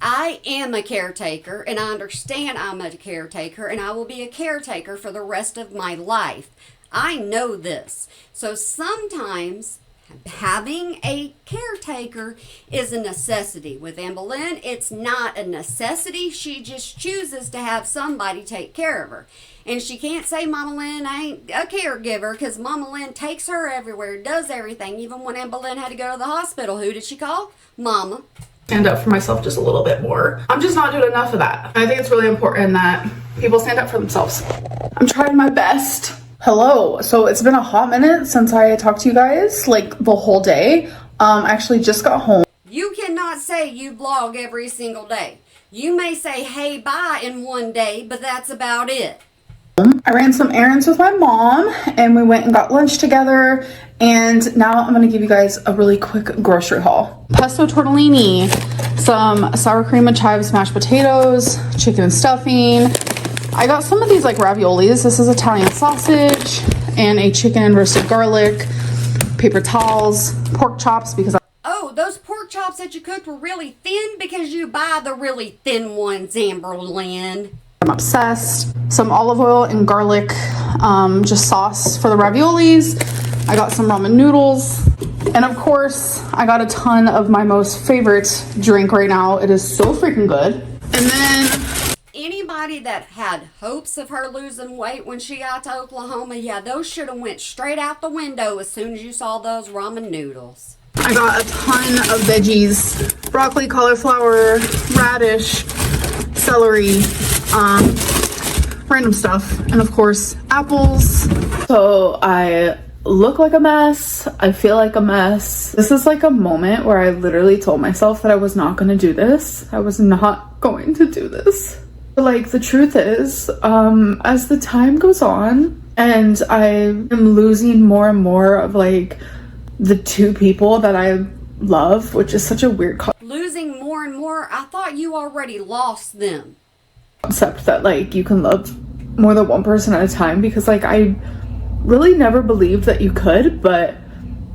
I am a caretaker, and I understand I'm a caretaker, and I will be a caretaker for the rest of my life. I know this. So sometimes having a caretaker is a necessity. With Amberlynn, it's not a necessity. She just chooses to have somebody take care of her. And she can't say Mama Lynn ain't a caregiver because Mama Lynn takes her everywhere, does everything. Even when Amberlynn had to go to the hospital, who did she call? Mama. Stand up for myself just a little bit more. I'm just not doing enough of that. I think it's really important that people stand up for themselves. I'm trying my best. Hello. So it's been a hot minute since I talked to you guys, like the whole day. I actually just got home. You cannot say you vlog every single day. You may say hey bye in one day, but that's about it. I ran some errands with my mom and we went and got lunch together, and now I'm going to give you guys a really quick grocery haul. Pesto tortellini, some sour cream and chives mashed potatoes, chicken stuffing. I got some of these like raviolis. This is Italian sausage and a chicken and roasted garlic, paper towels, pork chops because Oh, those pork chops that you cooked were really thin because you buy the really thin ones, Amberlynn. I'm obsessed. Some olive oil and garlic, just sauce for the raviolis. I got some ramen noodles. And of course, I got a ton of my most favorite drink right now. It is so freaking good. And then anybody that had hopes of her losing weight when she got to Oklahoma, yeah, those should have went straight out the window as soon as you saw those ramen noodles. I got a ton of veggies, broccoli, cauliflower, radish, celery, random stuff, and of course apples. So I look like a mess. I feel like a mess. This is like a moment where I literally told myself that I was not going to do this. I was not going to do this. But like the truth is, as the time goes on and I am losing more and more of like the two people that I love, which is such a weird Losing more and more? I thought you already lost them. Concept that like you can love more than one person at a time, because like I really never believed that you could, but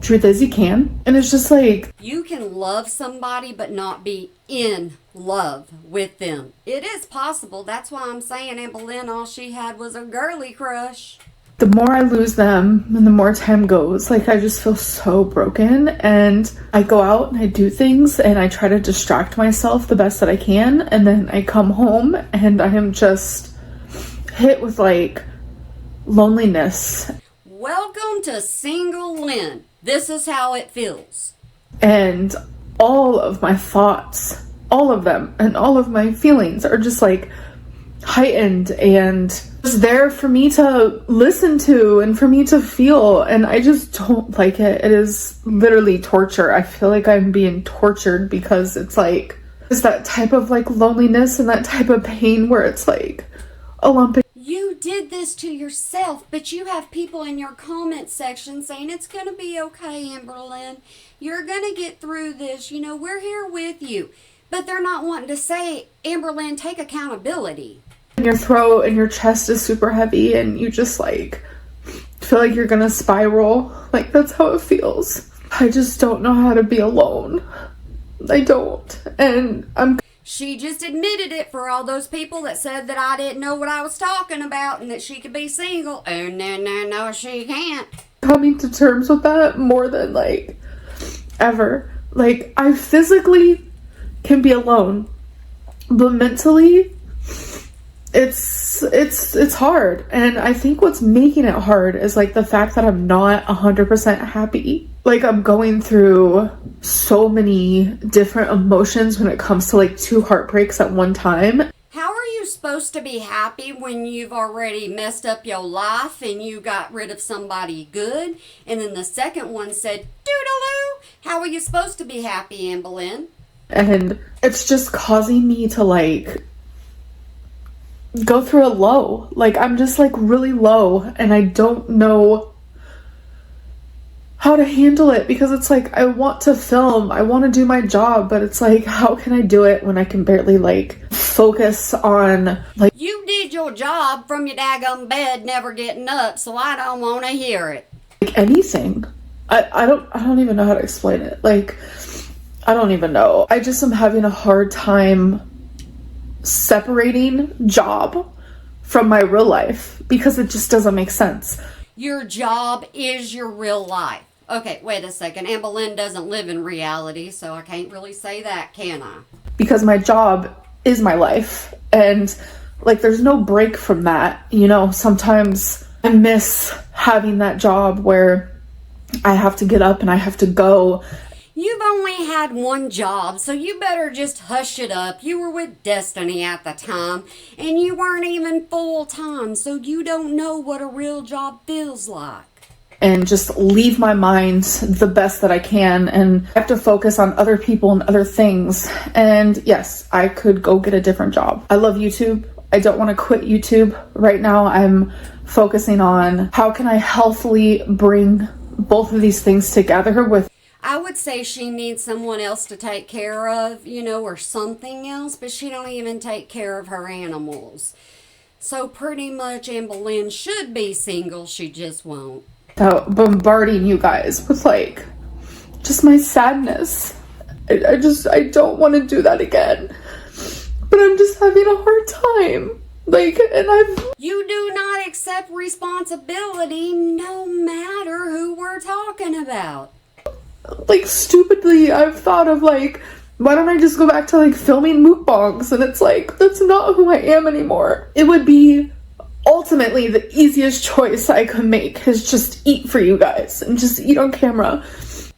truth is you can. And it's just like, you can love somebody but not be in love with them. It is possible. That's why I'm saying Amberlynn, all she had was a girly crush. The more I lose them and the more time goes, like I just feel so broken, and I go out and I do things and I try to distract myself the best that I can, and then I come home and I am just hit with like loneliness. Welcome to Single Lynn. This is how it feels. And all of my thoughts, all of them, and all of my feelings are just like heightened and just there for me to listen to and for me to feel, and I just don't like it. It is literally torture. I feel like I'm being tortured because it's like, it's that type of like loneliness and that type of pain where it's like a lump. You did this to yourself, but you have people in your comment section saying it's going to be okay, Amberlynn. You're going to get through this. You know, we're here with you. But they're not wanting to say, Amberlynn, take accountability. Your throat and your chest is super heavy and you just like feel like you're going to spiral. Like that's how it feels. I just don't know how to be alone. I don't. And She just admitted it for all those people that said that I didn't know what I was talking about and that she could be single. Oh, no, she can't. Coming to terms with that more than like ever. Like I physically can be alone, but mentally it's hard. And I think what's making it hard is like the fact that I'm not 100% happy. Like I'm going through so many different emotions when it comes to like two heartbreaks at one time. How are you supposed to be happy when you've already messed up your life and you got rid of somebody good? And then the second one said, doodaloo. How are you supposed to be happy, Amberlynn? And it's just causing me to like go through a low. Like I'm just like really low and I don't know how to handle it, because it's like I want to film, I want to do my job, but it's like how can I do it when I can barely like focus on like, you did your job from your daggum bed never getting up, so I don't want to hear it. Like anything. I don't even know how to explain it. Like I don't even know. I just am having a hard time separating job from my real life because it just doesn't make sense. Your job is your real life. Okay, wait a second. Amberlynn doesn't live in reality, so I can't really say that, can I? Because my job is my life, and like there's no break from that. You know, sometimes I miss having that job where I have to get up and I have to go. You've only had one job, so you better just hush it up. You were with Destiny at the time, and you weren't even full-time, so you don't know what a real job feels like. And just leave my mind the best that I can, and I have to focus on other people and other things. And yes, I could go get a different job. I love YouTube. I don't want to quit YouTube. Right now I'm focusing on how can I healthily bring both of these things together with. I would say she needs someone else to take care of, you know, or something else, but she don't even take care of her animals. So pretty much Amberlynn should be single, she just won't. Bombarding you guys with like just my sadness. I don't want to do that again, but I'm just having a hard time. Like, and you do not accept responsibility no matter who we're talking about. Like stupidly I've thought of like, why don't I just go back to like filming mukbangs? And it's like, that's not who I am anymore. It would be ultimately the easiest choice I could make is just eat for you guys and just eat on camera.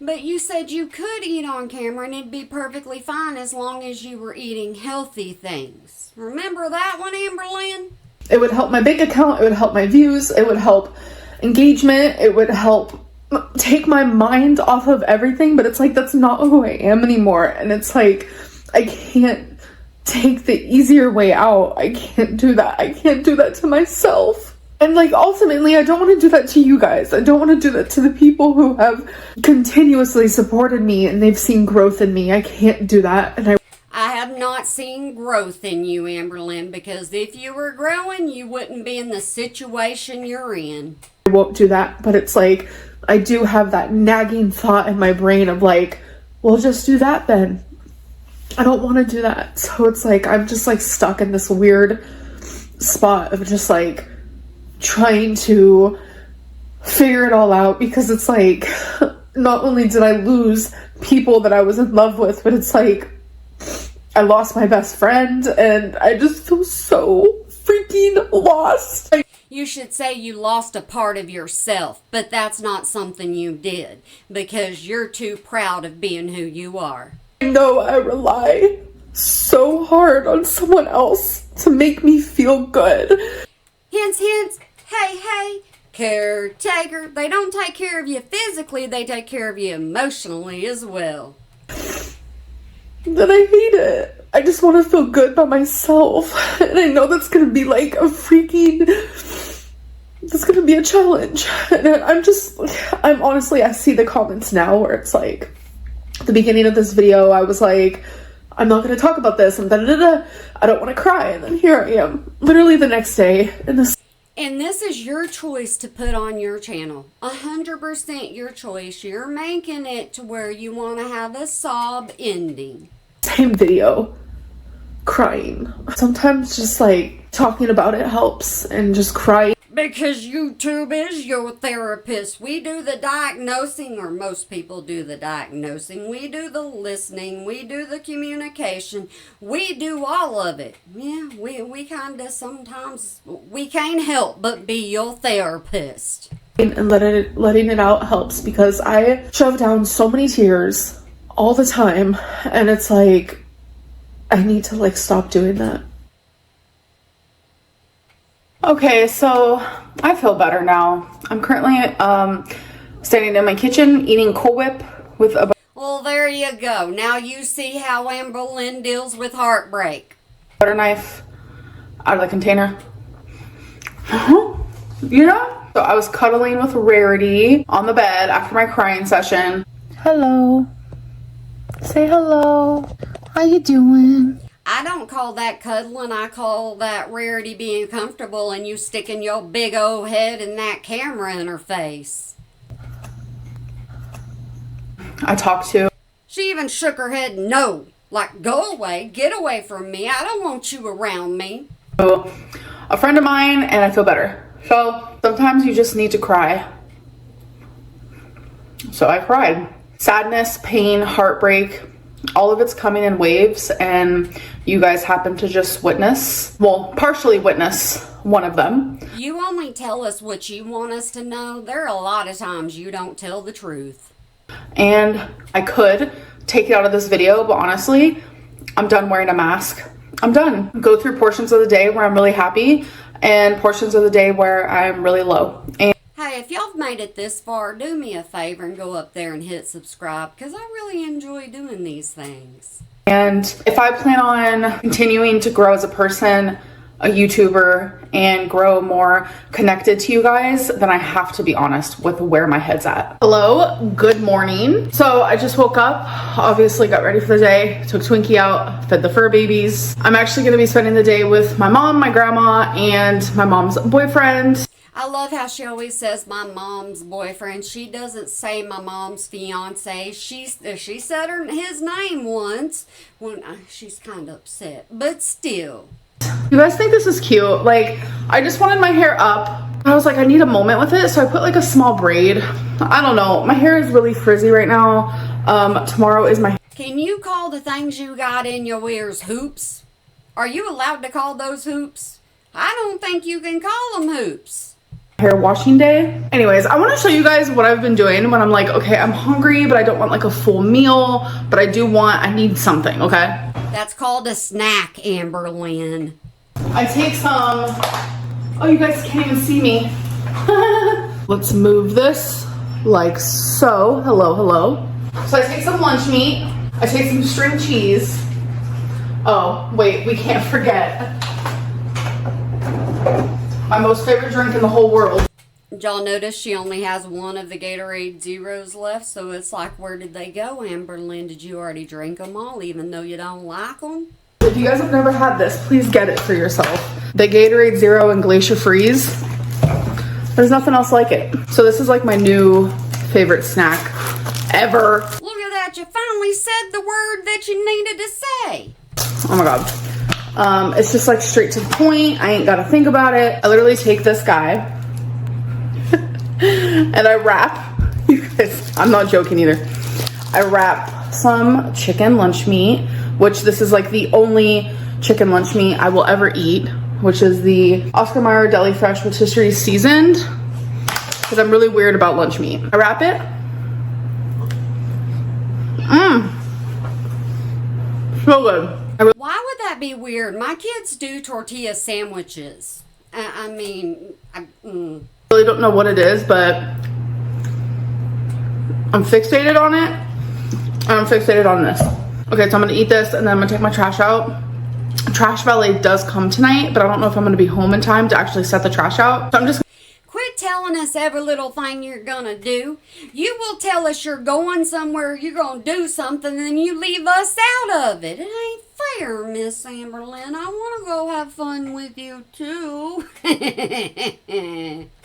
But you said you could eat on camera and it'd be perfectly fine as long as you were eating healthy things. Remember that one, Amberlynn? It would help my bank account, it would help my views, it would help engagement. It would help take my mind off of everything, but it's like, that's not who I am anymore. And it's like, I can't take the easier way out. I can't do that. I can't do that to myself. And like, ultimately, I don't want to do that to you guys. I don't want to do that to the people who have continuously supported me and they've seen growth in me. I can't do that. And I have not seen growth in you, Amberlynn, because if you were growing, you wouldn't be in the situation you're in. I won't do that. But it's like, I do have that nagging thought in my brain of like, well, just do that then. I don't want to do that. So it's like, I'm just like stuck in this weird spot of just like trying to figure it all out, because it's like, not only did I lose people that I was in love with, but it's like I lost my best friend and I just feel so freaking lost. You should say you lost a part of yourself, but that's not something you did because you're too proud of being who you are. I know I rely so hard on someone else to make me feel good. Hints, hints. Hey, caretaker. They don't take care of you physically, they take care of you emotionally as well. Then I hate it. I just want to feel good by myself. And I know that's going to be like that's going to be a challenge. And I'm honestly, I see the comments now where it's like, at the beginning of this video, I was like, I'm not going to talk about this, and I don't want to cry. And then here I am, literally the next day in this. And this is your choice to put on your channel. 100% your choice. You're making it to where you want to have a sob ending. Same video, crying. Sometimes just like talking about it helps, and just crying. Because YouTube is your therapist. We do the diagnosing, or most people do the diagnosing. We do the listening. We do the communication. We do all of it. Yeah, we kind of sometimes, we can't help but be your therapist. And letting it out helps, because I shove down so many tears all the time. And it's like, I need to like stop doing that. Okay, so I feel better now. I'm currently standing in my kitchen eating Cool Whip with a Well, there you go. Now you see how Amberlynn deals with heartbreak. butter knife out of the container. You know? So I was cuddling with Rarity on the bed after my crying session. Hello. Say hello. How you doing? I don't call that cuddling. I call that Rarity being comfortable and you sticking your big old head in that camera in her face. I talked to. She even shook her head no. Like, go away. Get away from me. I don't want you around me. A friend of mine, and I feel better. So sometimes you just need to cry. So I cried. Sadness, pain, heartbreak, all of it's coming in waves, and you guys happen to just witness, well, partially witness one of them. You only tell us what you want us to know. There are a lot of times you don't tell the truth. And I could take it out of this video, but honestly, I'm done wearing a mask. I'm done. Go through portions of the day where I'm really happy and portions of the day where I'm really low. And hey, if y'all have made it this far, do me a favor and go up there and hit subscribe, because I really enjoy doing these things. And if I plan on continuing to grow as a person, a YouTuber, and grow more connected to you guys, then I have to be honest with where my head's at. Hello, good morning. So I just woke up, obviously got ready for the day, took Twinkie out, fed the fur babies. I'm actually gonna be spending the day with my mom, my grandma, and my mom's boyfriend. I love how she always says my mom's boyfriend. She doesn't say my mom's fiance. She said his name once when she's kind of upset, but still. You guys think this is cute? Like, I just wanted my hair up. I was like, I need a moment with it, so I put like a small braid. I don't know. My hair is really frizzy right now. Tomorrow is my... Can you call the things you got in your ears hoops? Are you allowed to call those hoops? I don't think you can call them hoops. Hair washing day. Anyways, I want to show you guys what I've been doing when I'm like, okay, I'm hungry, but I don't want like a full meal, but I need something, okay? That's called a snack, Amberlynn. I take some, oh, you guys can't even see me. Let's move this like so. Hello, hello. So I take some lunch meat. I take some string cheese. Oh, wait, we can't forget my most favorite drink in the whole world. Did y'all notice she only has one of the Gatorade Zeros left? So it's like, where did they go, Amberlynn? Did you already drink them all, even though you don't like them? If you guys have never had this, please get it for yourself. The Gatorade Zero and Glacier Freeze. There's nothing else like it. So this is like my new favorite snack ever. Look at that, you finally said the word that you needed to say. Oh my God. It's just like straight to the point. I ain't gotta think about it. I literally take this guy and I wrap, you guys, I'm not joking either. I wrap some chicken lunch meat, which this is like the only chicken lunch meat I will ever eat, which is the Oscar Mayer Deli Fresh Rotisserie Seasoned, because I'm really weird about lunch meat. I wrap it. So good. Why would that be weird? My kids do tortilla sandwiches. I Really don't know what it is, but I'm fixated on it, and I'm fixated on this. Okay, so I'm gonna eat this, and then I'm gonna take my trash out. Trash valet does come tonight, but I don't know if I'm gonna be home in time to actually set the trash out. So I'm just quit telling us every little thing you're gonna do. You will tell us you're going somewhere, you're gonna do something, and you leave us out of it. It ain't fair, Miss Amberlynn. I wanna go have fun with you too.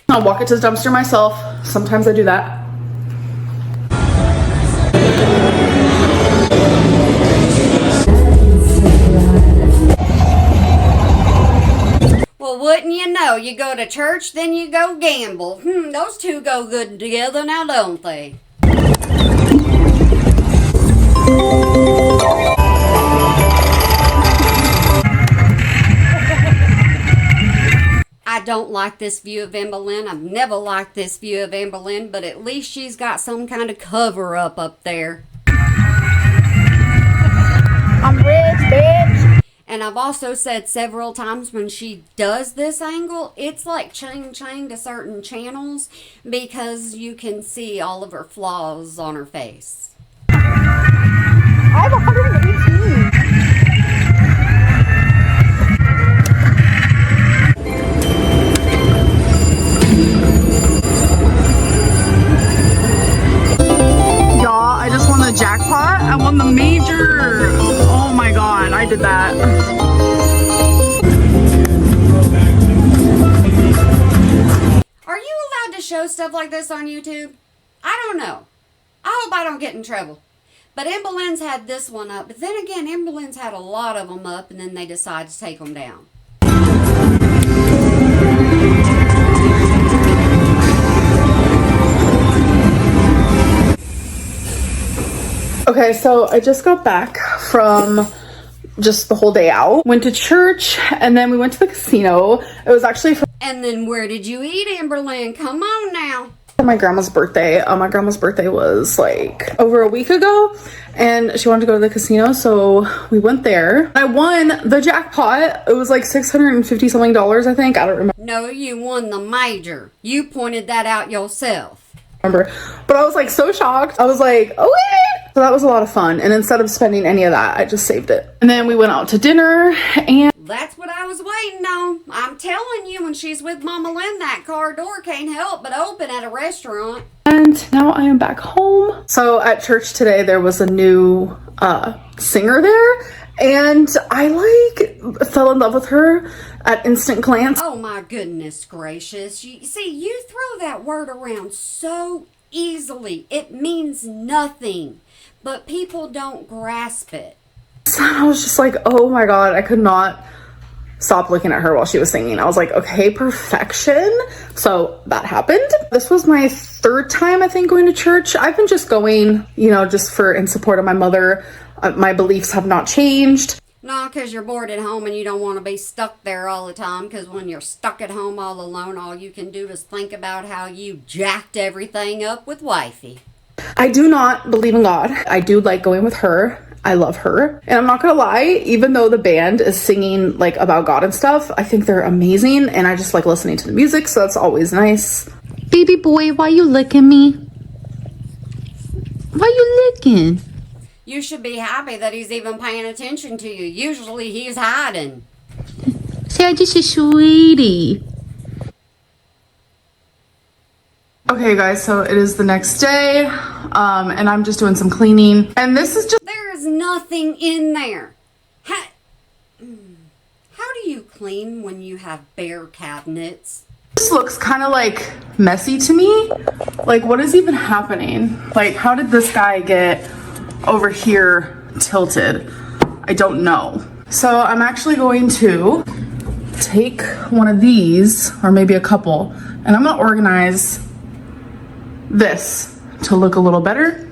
I'll walk it to the dumpster myself. Sometimes I do that. Well, wouldn't you know, you go to church, then you go gamble. Those two go good together now, don't they? I don't like this view of Amberlynn. I've never liked this view of Amberlynn, but at least she's got some kind of cover up there. I'm rich, bitch. And I've also said several times when she does this angle, it's like chain to certain channels because you can see all of her flaws on her face. I have 118. I just won the jackpot. I won the major. Oh my God, I did that. Are you allowed to show stuff like this on YouTube? I don't know. I hope I don't get in trouble. But Amberlynn's had this one up. But then again, Amberlynn's had a lot of them up and then they decide to take them down. Okay, so I just got back from just the whole day out. Went to church, and then we went to the casino. It was actually for And then where did you eat, Amberlynn? Come on now. my grandma's birthday. My grandma's birthday was like over a week ago, and she wanted to go to the casino, so we went there. I won the jackpot. It was like $650 something, I think. I don't remember. No, you won the major. You pointed that out yourself. But I was like so shocked. I was like, oh wait. So that was a lot of fun. And instead of spending any of that, I just saved it. And then we went out to dinner, and That's what I was waiting on. I'm telling you, when she's with Mama Lynn, that car door can't help but open at a restaurant. and now I am back home. So at church today, there was a new singer there, and I like fell in love with her at instant glance. Oh my goodness gracious. You see, you throw that word around so easily. It means nothing, but people don't grasp it. So I was just like, oh my God, I could not stop looking at her while she was singing. I was like, okay, perfection. So that happened. This was my third time, I think, going to church. I've been just going, you know, just in support of my mother. My beliefs have not changed. No, because you're bored at home and you don't want to be stuck there all the time, because when you're stuck at home all alone, all you can do is think about how you jacked everything up with Wifey. I do not believe in God. I do like going with her. I love her. And I'm not gonna lie, even though the band is singing like about God and stuff, I think they're amazing, and I just like listening to the music, so that's always nice. Baby boy, why you licking me? Why you licking? You should be happy that he's even paying attention to you. Usually he's hiding. Say I just a sweetie. Okay guys, so it is the next day, and I'm just doing some cleaning. And this is just... There is nothing in there. How do you clean when you have bare cabinets? This looks kind of like messy to me. Like, what is even happening? Like, how did this guy get over here tilted? I don't know. So I'm actually going to take one of these, or maybe a couple, and I'm gonna organize this to look a little better.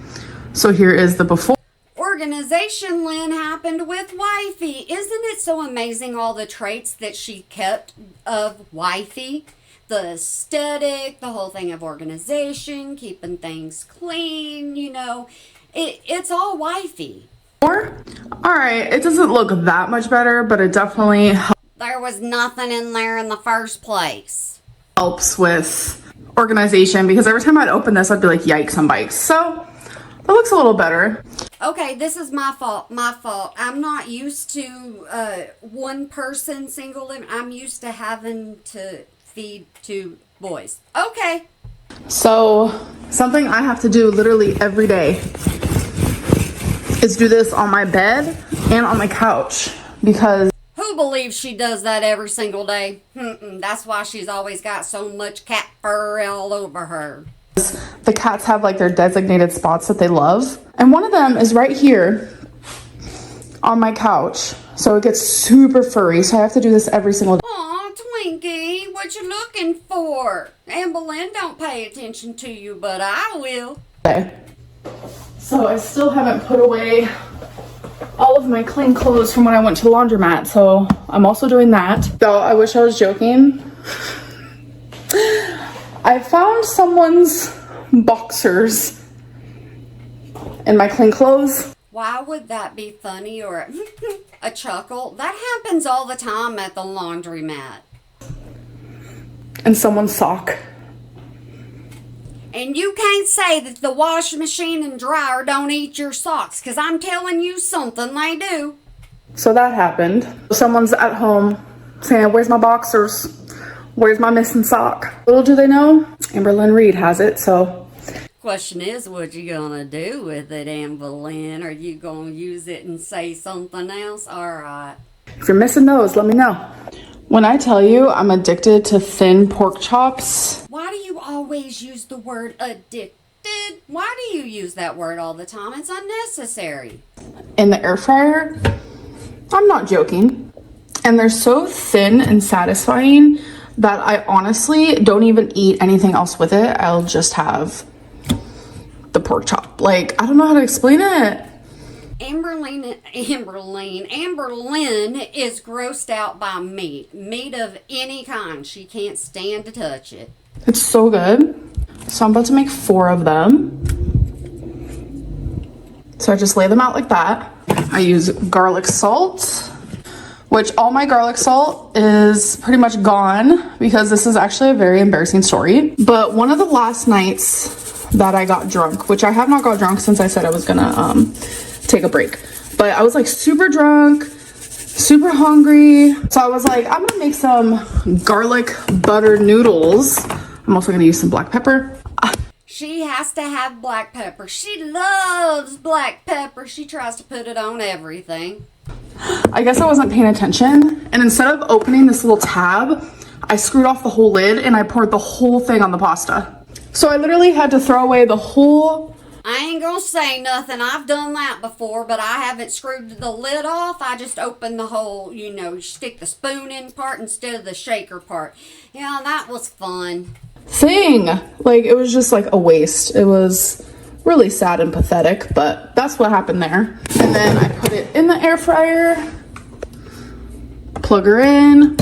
So here is the before. Organization, Lynn, happened with Wifey. Isn't it so amazing all the traits that she kept of Wifey? The aesthetic, the whole thing of organization, keeping things clean, you know. It's all Wifey. Alright, it doesn't look that much better, but it definitely There was nothing in there in the first place. helps with organization, because every time I'd open this, I'd be like, yikes on bikes. So that looks a little better. Okay, this is my fault. I'm not used to one person single living. I'm used to having to feed two boys. Okay. So something I have to do literally every day is do this on my bed and on my couch, because Who believes she does that every single day? That's why she's always got so much cat fur all over her. the cats have like their designated spots that they love. And one of them is right here on my couch. So it gets super furry. So I have to do this every single day. Aw, Twinkie, what you looking for? Amberlynn don't pay attention to you, but I will. So I still haven't put away all of my clean clothes from when I went to the laundromat. So I'm also doing that. Though I wish I was joking. I found someone's boxers in my clean clothes. Why would that be funny or a chuckle? That happens all the time at the laundromat. And someone's sock. And you can't say that the washing machine and dryer don't eat your socks, because I'm telling you something, they do. So that happened. Someone's at home saying, where's my boxers? Where's my missing sock? Little do they know, Amberlynn Reid has it, so. Question is, what you gonna do with it, Amberlynn? Are you gonna use it and say something else? Alright. If you're missing those, let me know. When I tell you I'm addicted to thin pork chops. Why do you always use the word addicted? Why do you use that word all the time? It's unnecessary. In the air fryer, I'm not joking. And they're so thin and satisfying that I honestly don't even eat anything else with it. I'll just have the pork chop. Like, I don't know how to explain it. Amberlynn is grossed out by meat of any kind. She can't stand to touch it. It's so good. So I'm about to make 4 of them. So I just lay them out like that. I use garlic salt, which all my garlic salt is pretty much gone because this is actually a very embarrassing story. But one of the last nights that I got drunk, which I have not got drunk since I said I was gonna take a break, but I was like super drunk, super hungry. So I was like, I'm gonna make some garlic butter noodles. I'm also gonna use some black pepper. She has to have black pepper. She loves black pepper. She tries to put it on everything. I guess I wasn't paying attention, and instead of opening this little tab, I screwed off the whole lid and I poured the whole thing on the pasta. So I literally had to throw away the whole... I ain't gonna say nothing. I've done that before, but I haven't screwed the lid off. I just opened the whole, you know, stick the spoon in part instead of the shaker part. Yeah, that was fun. thing. Like, it was just like a waste. It was really sad and pathetic, but that's what happened there. And then I put it in the air fryer, plug her in.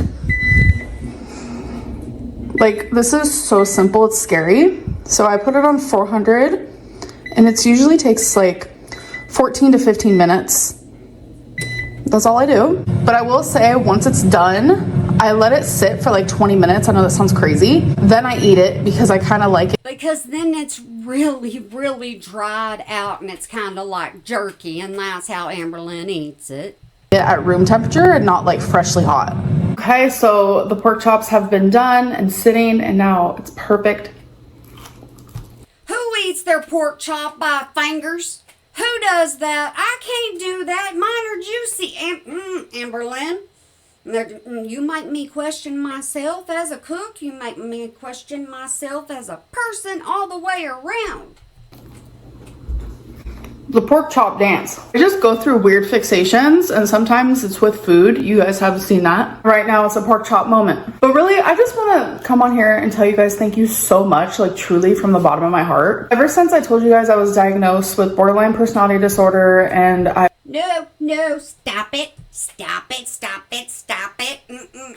Like, this is so simple, it's scary. So I put it on 400, and it usually takes like 14 to 15 minutes. That's all I do. But I will say, once it's done, I let it sit for like 20 minutes. I know that sounds crazy. Then I eat it because I kind of like it. Because then it's really, really dried out and it's kind of like jerky, and that's how Amberlynn eats it. At room temperature and not like freshly hot. Okay, so the pork chops have been done and sitting, and now it's perfect. Who eats their pork chop by fingers? Who does that? I can't do that. Mine are juicy. Amberlynn, you make me question myself as a cook. You make me question myself as a person all the way around. The pork chop dance. I just go through weird fixations, and sometimes it's with food. You guys have seen that. Right now it's a pork chop moment. But really, I just want to come on here and tell you guys thank you so much, like truly from the bottom of my heart. Ever since I told you guys I was diagnosed with borderline personality disorder, and No, stop it. Stop it, stop it, stop it.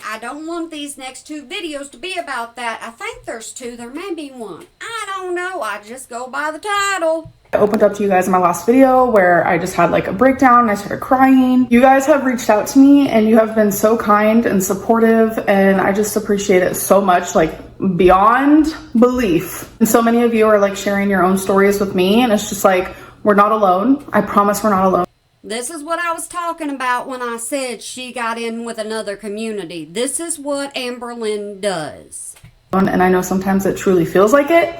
I don't want these next 2 videos to be about that. I think there's 2, there may be 1. I don't know, I just go by the title. I opened up to you guys in my last video where I just had like a breakdown and I started crying. You guys have reached out to me and you have been so kind and supportive, and I just appreciate it so much, like beyond belief. And so many of you are like sharing your own stories with me, and it's just like, we're not alone. I promise we're not alone. This is what I was talking about when I said she got in with another community. This is what Amberlynn does. And I know sometimes it truly feels like it,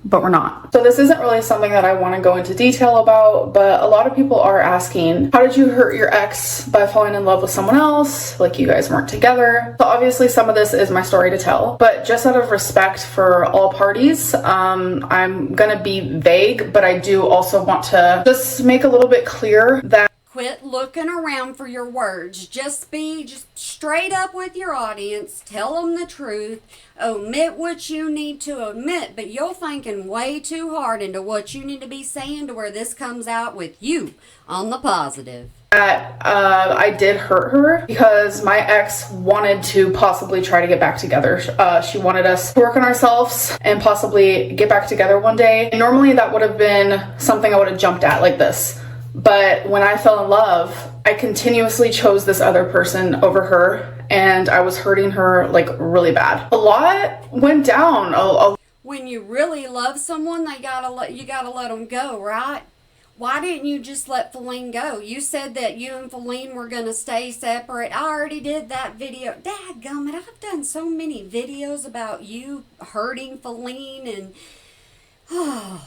but we're not. So this isn't really something that I want to go into detail about, but a lot of people are asking, how did you hurt your ex by falling in love with someone else? Like, you guys weren't together. So obviously some of this is my story to tell, but just out of respect for all parties, I'm gonna be vague, but I do also want to just make a little bit clear that Quit looking around for your words. Just be straight up with your audience. Tell them the truth. Omit what you need to omit, but you're thinking way too hard into what you need to be saying to where this comes out with you on the positive. I did hurt her because my ex wanted to possibly try to get back together. She wanted us to work on ourselves and possibly get back together one day. And normally that would have been something I would have jumped at like this. But when I fell in love, I continuously chose this other person over her, and I was hurting her like really bad. A lot went down. When you really love someone, you gotta let them go, right? Why didn't you just let Feline go? You said that you and Feline were gonna stay separate. I already did that video. Dadgummit, I've done so many videos about you hurting Feline and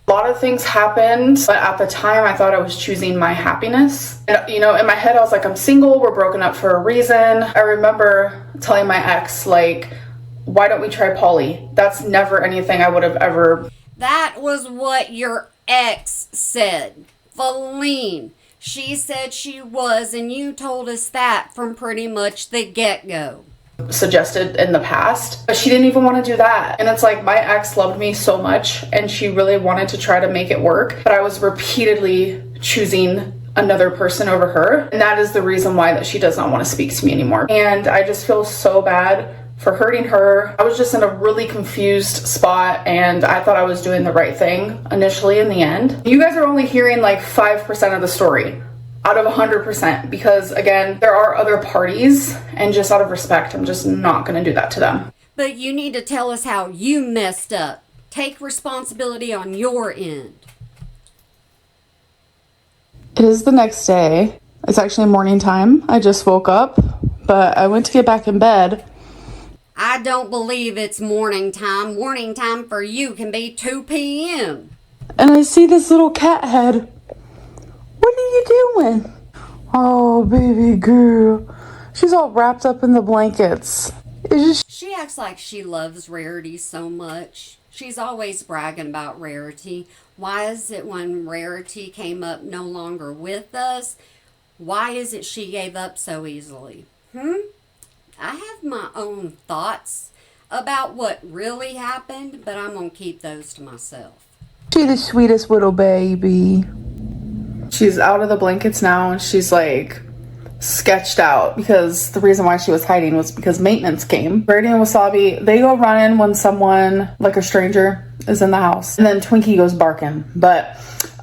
A lot of things happened, but at the time I thought I was choosing my happiness. And, you know, in my head I was like, I'm single, we're broken up for a reason. I remember telling my ex, like, why don't we try poly? That's never anything I would have ever... That was what your ex said. Feline. She said she was, and you told us that from pretty much the get-go. Suggested in the past, but she didn't even want to do that. And it's like, my ex loved me so much and she really wanted to try to make it work, but I was repeatedly choosing another person over her, and that is the reason why that she does not want to speak to me anymore. And I just feel so bad for hurting her. I was just in a really confused spot, and I thought I was doing the right thing initially. In the end, you guys are only hearing like 5% of the story out of 100%, because again, there are other parties, and just out of respect, I'm just not going to do that to them. But you need to tell us how you messed up. Take responsibility on your end. It is the next day. It's actually morning time. I just woke up, but I went to get back in bed. I don't believe it's morning time. Morning time for you can be 2 p.m. And I see this little cat head. What are you doing? Oh, baby girl. She's all wrapped up in the blankets. She acts like she loves Rarity so much. She's always bragging about Rarity. Why is it when Rarity came up no longer with us, why is it she gave up so easily? I have my own thoughts about what really happened, but I'm going to keep those to myself. She's the sweetest little baby. She's out of the blankets now, and she's like sketched out, because the reason why she was hiding was because maintenance came. Brady and Wasabi, they go running when someone, like a stranger, is in the house, and then Twinkie goes barking. But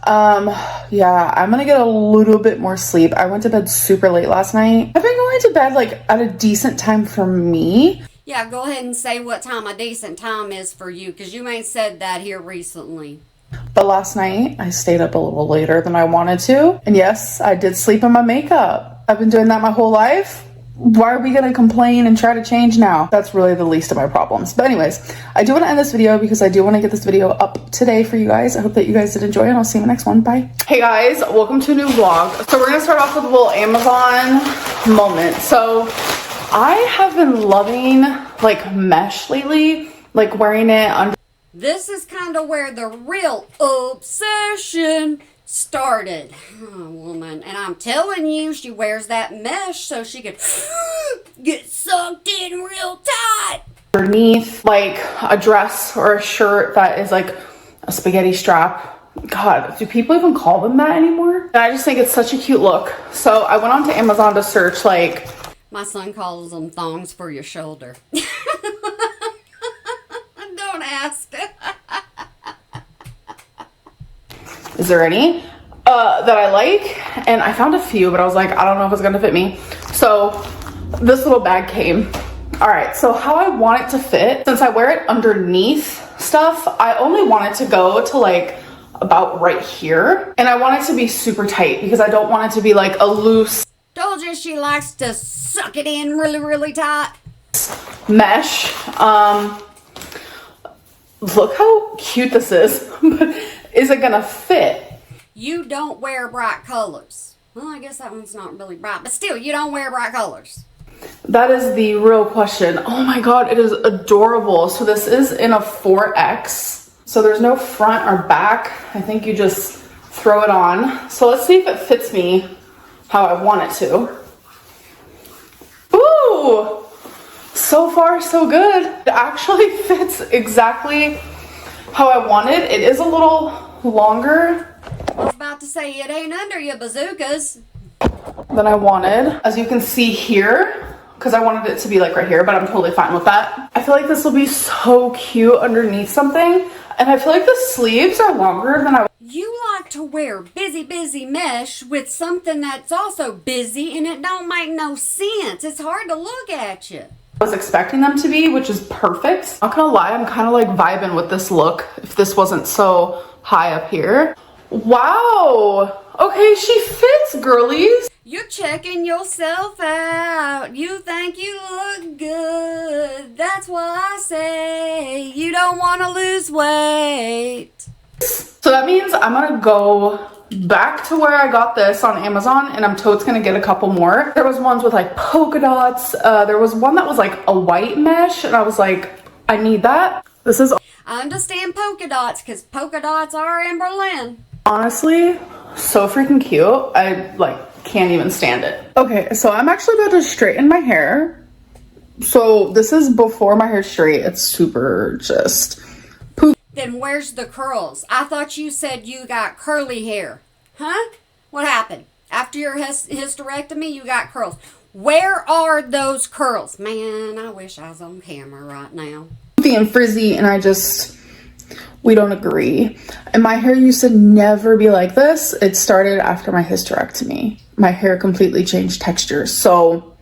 Yeah, I'm gonna get a little bit more sleep. I went to bed super late last night. I've been going to bed like at a decent time for me. Yeah, go ahead and say what time a decent time is for you, because you ain't said that here recently. But last night I stayed up a little later than I wanted to. And yes, I did sleep in my makeup. I've been doing that my whole life. Why are we gonna complain and try to change now? That's really the least of my problems. But anyways, I do want to end this video because I do want to get this video up today for you guys. I hope that you guys did enjoy, and I'll see you in the next one. Bye. Hey guys, welcome to a new vlog. So we're gonna start off with a little Amazon moment. So I have been loving like mesh lately, like wearing it under. This is kind of where the real obsession started. Oh, woman. And I'm telling you, she wears that mesh so she can get sucked in real tight. Underneath like a dress or a shirt that is like a spaghetti strap. God, do people even call them that anymore? And I just think it's such a cute look. So I went onto Amazon to search like... My son calls them thongs for your shoulder. Don't ask. Is there any that I like? And I found a few, but I was like, I don't know if it's gonna fit me. So this little bag came. All right, so how I want it to fit, since I wear it underneath stuff, I only want it to go to like about right here. And I want it to be super tight because I don't want it to be like a loose... Told you she likes to suck it in really, really tight. Mesh. Look how cute this is. Is it gonna fit? You don't wear bright colors. Well, I guess that one's not really bright, but still, you don't wear bright colors. That is the real question. Oh my god, it is adorable. So this is in a 4X. So there's no front or back. I think you just throw it on. So let's see if it fits me how I want it to. Ooh! So far, so good. It actually fits exactly how I wanted. It is a little longer. I was about to say, it ain't under your bazookas. Than I wanted. As you can see here, because I wanted it to be like right here, but I'm totally fine with that. I feel like this will be so cute underneath something. And I feel like the sleeves are longer than I... You like to wear busy mesh with something that's also busy, and it don't make no sense. It's hard to look at you. I was expecting them to be, which is perfect. Not gonna lie, I'm kind of like vibing with this look if this wasn't so high up here. Wow. Okay, she fits, girlies. You're checking yourself out. You think you look good. That's why I say you don't want to lose weight. So that means I'm gonna go back to where I got this on Amazon, and I'm totes gonna get a couple more. There was ones with like polka dots. There was one that was like a white mesh, and I was like, I need that. This is... I understand polka dots, because polka dots are Amberlynn. Honestly, so freaking cute. I like can't even stand it. Okay, so I'm actually about to straighten my hair. So this is before my hair's straight. It's super just poof. Then where's the curls? I thought you said you got curly hair. Huh? What happened? After your hysterectomy, you got curls. Where are those curls? Man, I wish I was on camera right now. And frizzy, and we don't agree. And my hair used to never be like this. It started after my hysterectomy. My hair completely changed texture, so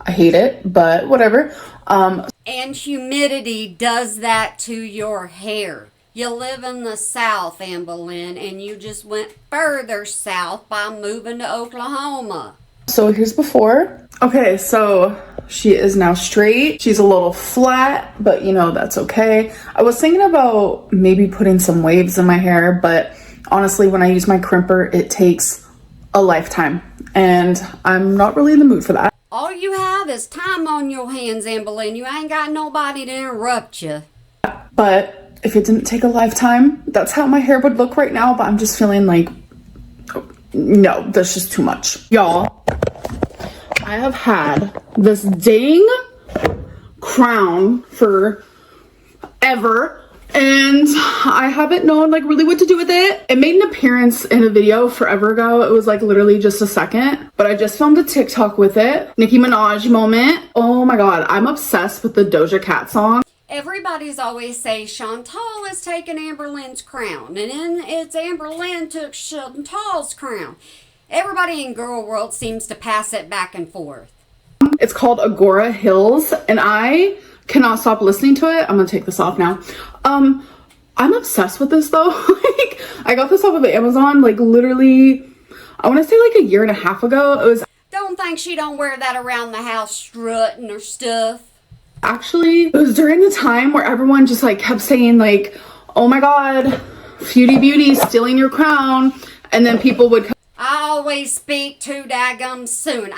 I hate it, but whatever. And humidity does that to your hair. You live in the South, Amberlynn, and you just went further south by moving to Oklahoma. So here's before. Okay, so she is now straight. She's a little flat, but you know, that's okay. I was thinking about maybe putting some waves in my hair, but honestly, when I use my crimper, it takes a lifetime, and I'm not really in the mood for that. All you have is time on your hands, Amberlynn. You ain't got nobody to interrupt you. But if it didn't take a lifetime, that's how my hair would look right now, but I'm just feeling like, no, that's just too much. Y'all, I have had this dang crown for ever, and I haven't known like really what to do with it. It made an appearance in a video forever ago. It was like literally just a second, but I just filmed a TikTok with it. Nicki Minaj moment. Oh my god, I'm obsessed with the Doja Cat song. Everybody's always say Chantal is taking Amberlynn's crown, and then it's Amberlynn took Chantal's crown. Everybody in girl world seems to pass it back and forth. It's called Agora Hills, and I cannot stop listening to it. I'm gonna take this off now. I'm obsessed with this though. Like, I got this off of Amazon, like literally, I want to say like a year and a half ago. It was. Don't think she don't wear that around the house strutting her stuff. Actually, it was during the time where everyone just like kept saying like, oh my god, Feudy Beauty stealing your crown, and then people would I always speak too daggum soon.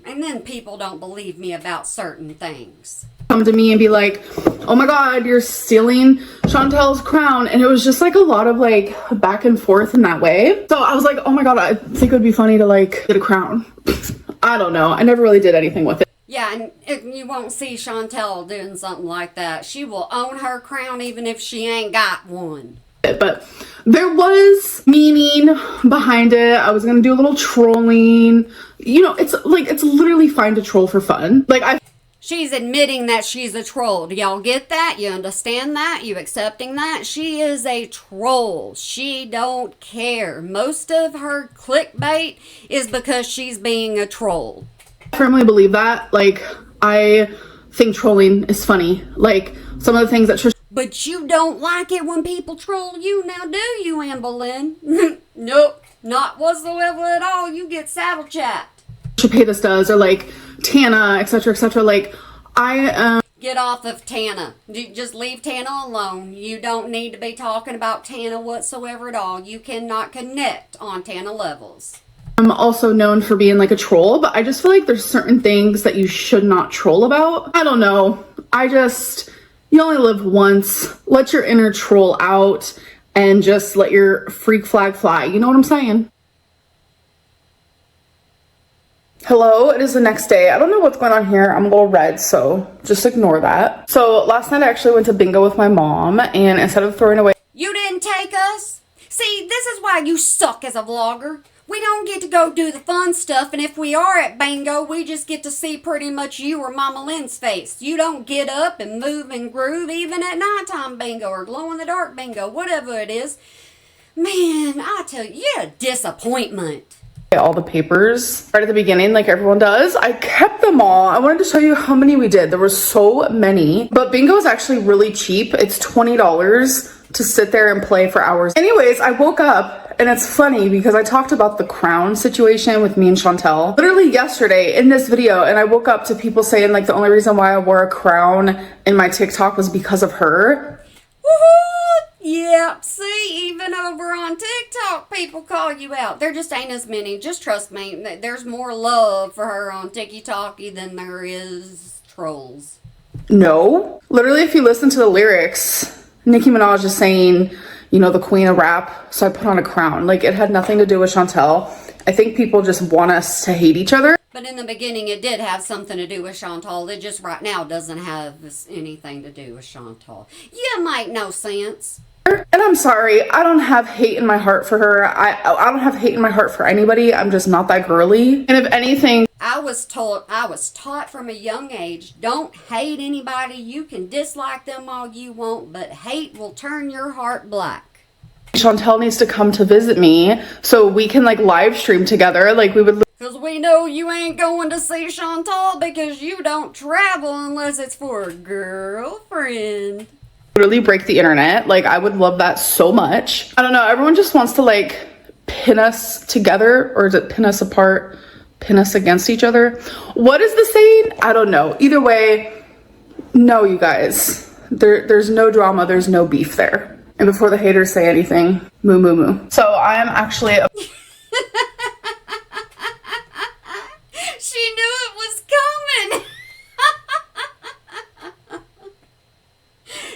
And then people don't believe me about certain things. come to me and be like, oh my god, you're stealing Chantel's crown. And it was just like a lot of like back and forth in that way. So I was like, oh my god, I think it would be funny to like get a crown. I don't know, I never really did anything with it. Yeah, and you won't see Chantel doing something like that. She will own her crown even if she ain't got one. But there was meaning behind it. I was gonna do a little trolling. You know, it's literally fine to troll for fun. She's admitting that she's a troll. Do y'all get that? You understand that? You accepting that? She is a troll. She don't care. Most of her clickbait is because she's being a troll. I firmly believe that. Like, I think trolling is funny. Like, some of the things that But you don't like it when people troll you, now do you, Amberlynn? Nope, not whatsoever at all. You get saddle chat. Chapetas does, or like Tana, etc., etc. Like, Get off of Tana. Just leave Tana alone. You don't need to be talking about Tana whatsoever at all. You cannot connect on Tana levels. I'm also known for being like a troll, but I just feel like there's certain things that you should not troll about. I don't know. You only live once. Let your inner troll out and just let your freak flag fly. You know what I'm saying? Hello, it is the next day. I don't know what's going on here. I'm a little red, so just ignore that. So last night I actually went to bingo with my mom, and instead of throwing away... You didn't take us? See, this is why you suck as a vlogger. We don't get to go do the fun stuff, and if we are at bingo, we just get to see pretty much you or Mama Lynn's face. You don't get up and move and groove even at nighttime bingo or glow-in-the-dark bingo, whatever it is. Man, I tell you, you're a disappointment. All the papers right at the beginning, like everyone does. I kept them all. I wanted to show you how many we did. There were so many, but bingo is actually really cheap. It's $20 to sit there and play for hours. Anyways, I woke up. And it's funny because I talked about the crown situation with me and Chantel literally yesterday in this video, and I woke up to people saying like the only reason why I wore a crown in my TikTok was because of her. Woohoo! Yep, see, even over on TikTok, people call you out. There just ain't as many. Just trust me, there's more love for her on TikTok than there is trolls. No. Literally, if you listen to the lyrics, Nicki Minaj is saying, you know, the queen of rap, so I put on a crown. Like, it had nothing to do with Chantel. I think people just want us to hate each other. But in the beginning, it did have something to do with Chantal. It just right now doesn't have anything to do with Chantal. You make no sense. And I'm sorry, I don't have hate in my heart for her. I don't have hate in my heart for anybody. I'm just not that girly. And if anything, I was taught from a young age, don't hate anybody. You can dislike them all you want, but hate will turn your heart black. Chantel needs to come to visit me so we can like live stream together. Like, we would... Because we know you ain't going to see Chantal because you don't travel unless it's for a girlfriend. Literally break the internet. Like, I would love that so much. I don't know, everyone just wants to like pin us together, or is it pin us apart, pin us against each other? What is the saying? I don't know. Either way, no, you guys, there's no drama, there's no beef there. And before the haters say anything, moo moo moo. So I am actually She knew it was coming.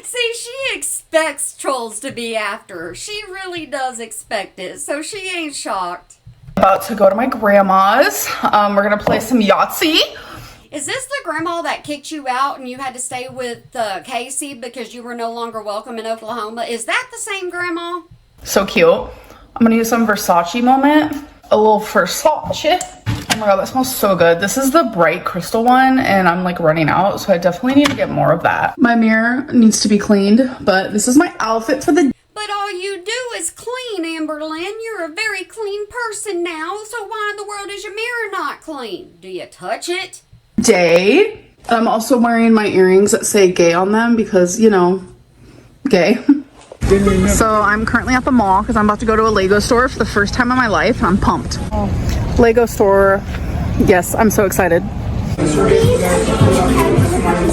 See, she expects trolls to be after her. She really does expect it, so she ain't shocked. About to go to my grandma's. We're gonna play some Yahtzee. Is this the grandma that kicked you out and you had to stay with Casey because you were no longer welcome in Oklahoma? Is that the same grandma? So cute. I'm gonna use some Versace moment. A little Versace. my god, that smells so good. This is the bright crystal one and I'm like running out, so I definitely need to get more of that. My mirror needs to be cleaned, but this is my outfit for the... But all you do is clean, Amberlynn. You're a very clean person now, so why in the world is your mirror not clean? Do you touch it? Day. I'm also wearing my earrings that say gay on them because, you know, gay. So I'm currently at the mall because I'm about to go to a Lego store for the first time in my life and I'm pumped. Lego store. Yes, I'm so excited.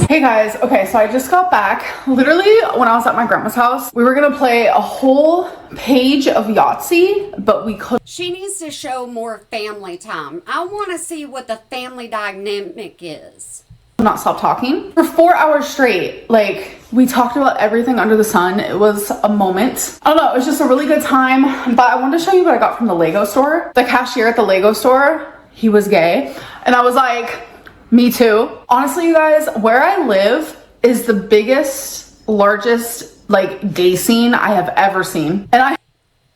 Hey guys, okay, so I just got back. Literally, when I was at my grandma's house, we were gonna play a whole page of Yahtzee, but we couldn't. She needs to show more family time. I want to see what the family dynamic is. Not stop talking for 4 hours straight. Like, we talked about everything under the sun. It was a moment. I don't know, it was just a really good time. But I wanted to show you what I got from the Lego store. The cashier at the Lego store, he was gay. And I was like, me too. Honestly, you guys, where I live is the biggest, largest, like, gay scene I have ever seen. And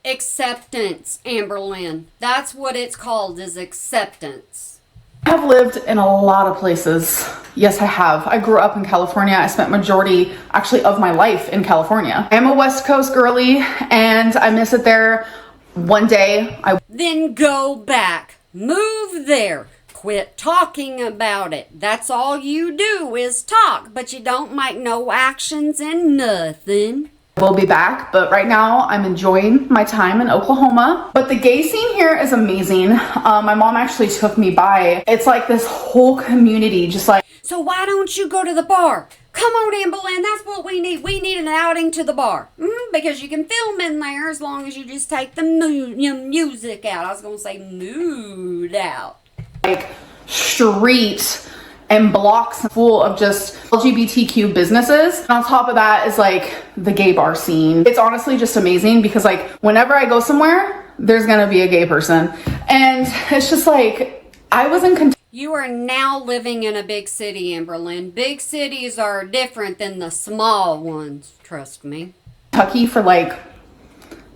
Acceptance, Amberlynn. That's what it's called, is acceptance. I have lived in a lot of places. Yes, I have. I grew up in California. I spent majority, actually, of my life in California. I am a West Coast girly, and I miss it there. One day, Then go back. Move there. Quit talking about it. That's all you do is talk, but you don't make no actions and nothing. will be back, but right now I'm enjoying my time in Oklahoma. But the gay scene here is amazing. My mom actually took me by. It's like this whole community, just like... So why don't you go to the bar? Come on, Amberlynn, that's what we need. We need an outing to the bar. Because you can film in there as long as you just take the music out. I was going to say mood out. Like street and blocks full of just LGBTQ businesses. And on top of that is like the gay bar scene. It's honestly just amazing because like whenever I go somewhere, there's gonna be a gay person. And it's just like, I was in You are now living in a big city, Amberlynn. Big cities are different than the small ones, trust me. Kentucky for like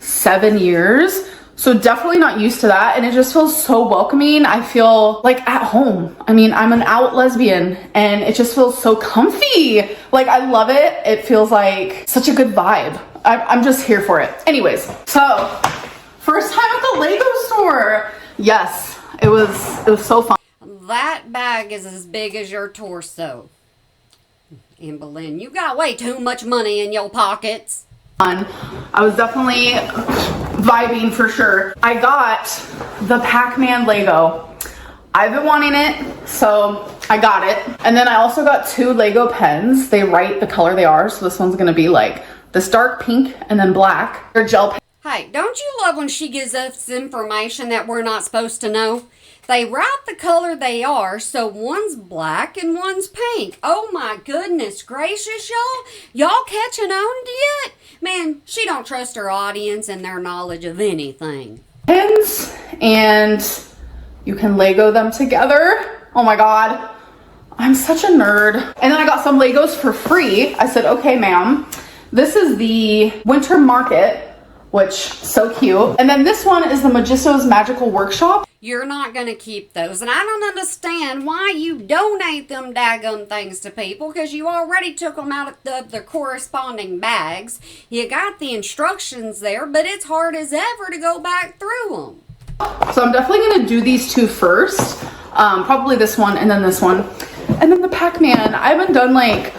7 years. So definitely not used to that. And it just feels so welcoming. I feel like at home. I mean, I'm an out lesbian and it just feels so comfy. Like I love it. It feels like such a good vibe. I'm just here for it. Anyways, so first time at the Lego store. Yes, it was so fun. That bag is as big as your torso. Amberlynn, you got way too much money in your pockets. I was definitely vibing for sure. I got the Pac-Man Lego. I've been wanting it, so I got it. And then I also got 2 Lego pens. They write the color they are, so this one's gonna be like this dark pink and then black. They're gel pens. Hey, don't you love when she gives us information that we're not supposed to know? They write the color they are, so one's black and one's pink. Oh my goodness gracious, y'all. Y'all catching on to it? Man, she don't trust her audience and their knowledge of anything. Pens, and you can Lego them together. Oh my God, I'm such a nerd. And then I got some Legos for free. I said, okay, ma'am, this is the Winter Market, which so cute. And then this one is the Magisto's Magical Workshop. You're not going to keep those. And I don't understand why you donate them daggum things to people, because you already took them out of the corresponding bags. You got the instructions there, but it's hard as ever to go back through them. So I'm definitely going to do these 2 first. Probably this one and then this one. And then the Pac-Man. I haven't done like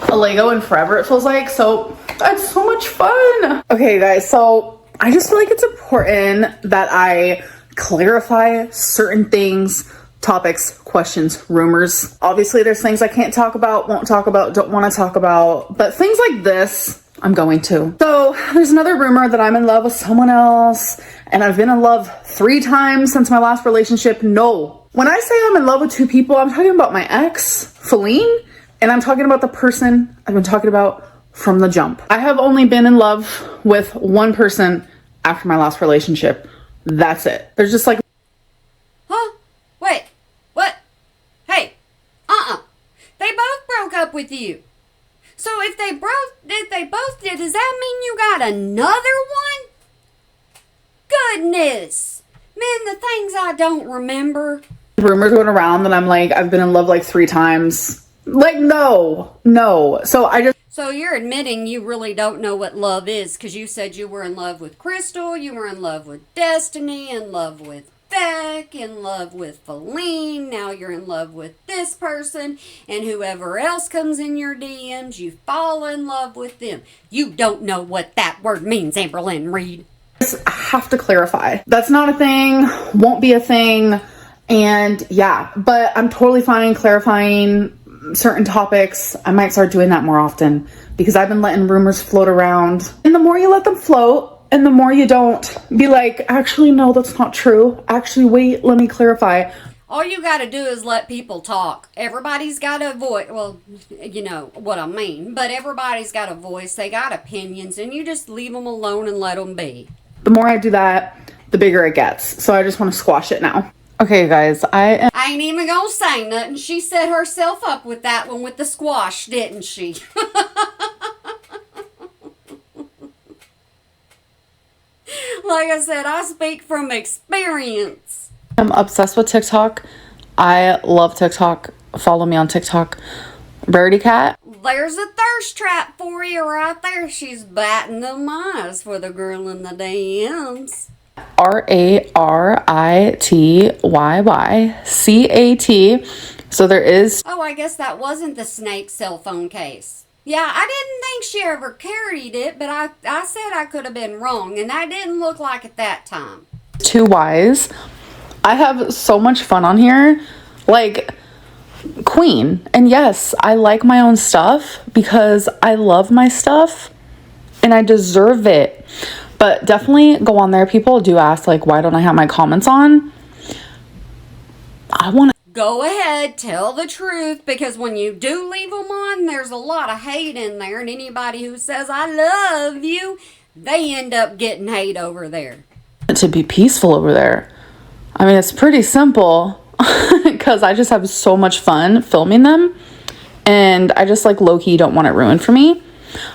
a Lego in forever, it feels like. So it's so much fun. Okay, guys. So I just feel like it's important that I clarify certain things, topics, questions, rumors. Obviously there's things I can't talk about, won't talk about, don't want to talk about, but things like this I'm going to. So there's another rumor that I'm in love with someone else and I've been in love 3 times since my last relationship. No, when I say I'm in love with 2 people, I'm talking about my ex, Feline, and I'm talking about the person I've been talking about from the jump. I have only been in love with 1 person after my last relationship. That's it. There's just like... Huh? Wait. What? Hey. They both broke up with you. So if they both did, does that mean you got another one? Goodness. Man, the things I don't remember. Rumors going around that I'm like, I've been in love like 3 times. Like, no. So you're admitting you really don't know what love is, because you said you were in love with Crystal, you were in love with Destiny, in love with Beck, in love with Feline, now you're in love with this person, and whoever else comes in your DMs, you fall in love with them. You don't know what that word means, Amberlynn Reid. I have to clarify. That's not a thing, won't be a thing, and yeah, but I'm totally fine clarifying certain topics. I might start doing that more often because I've been letting rumors float around. And the more you let them float, and the more you don't be like, actually, no, that's not true. Actually, wait, let me clarify. All you got to do is let people talk. Everybody's got a voice. Well, you know what I mean. But everybody's got a voice. They got opinions. And you just leave them alone and let them be. The more I do that, the bigger it gets. So I just want to squash it now. Okay, guys, I ain't even gonna say nothing. She set herself up with that one with the squash, didn't she? Like I said, I speak from experience. I'm obsessed with TikTok. I love TikTok. Follow me on TikTok. Birdie Cat. There's a thirst trap for you right there. She's batting them eyes for the girl in the DMs. RARITYYCAT. So there is. Oh, I guess that wasn't the snake cell phone case. Yeah, I didn't think she ever carried it, but I said I could have been wrong, and that didn't look like it that time. 2 Ys. I have so much fun on here. Like, queen. And yes, I like my own stuff because I love my stuff and I deserve it. But definitely go on there. People do ask, like, why don't I have my comments on? I want to. Go ahead, tell the truth, because when you do leave them on, there's a lot of hate in there, and anybody who says, I love you, they end up getting hate over there. To be peaceful over there. I mean, it's pretty simple because I just have so much fun filming them, and I just, like, low-key don't want it ruined for me.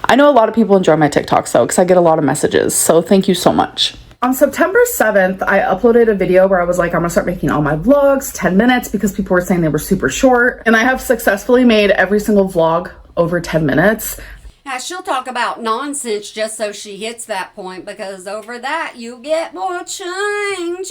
I know a lot of people enjoy my TikToks though, because I get a lot of messages. So thank you so much. On September 7th, I uploaded a video where I was like, I'm gonna start making all my vlogs 10 minutes because people were saying they were super short. And I have successfully made every single vlog over 10 minutes. Now, she'll talk about nonsense just so she hits that point, because over that, you get more ching.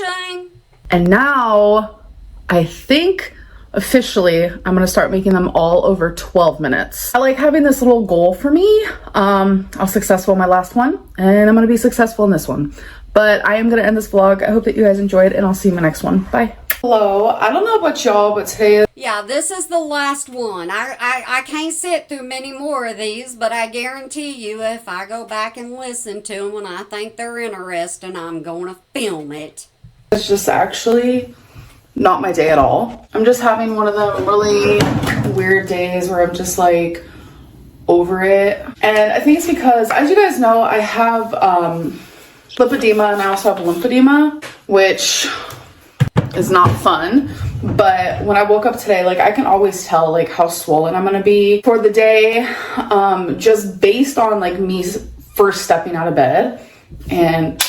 And now, I think officially, I'm gonna start making them all over 12 minutes. I like having this little goal for me. I was successful in my last one, and I'm gonna be successful in this one. But I am gonna end this vlog. I hope that you guys enjoyed, and I'll see you in my next one. Bye. Hello, I don't know about y'all, but today is... Yeah, this is the last one. I can't sit through many more of these, but I guarantee you if I go back and listen to them and I think they're interesting, I'm gonna film it. It's just actually not my day at all. I'm just having one of them really weird days where I'm just like over it. And I think it's because, as you guys know, I have lipedema and I also have lymphedema, which is not fun. But when I woke up today, like I can always tell like how swollen I'm gonna be for the day, just based on like me first stepping out of bed. And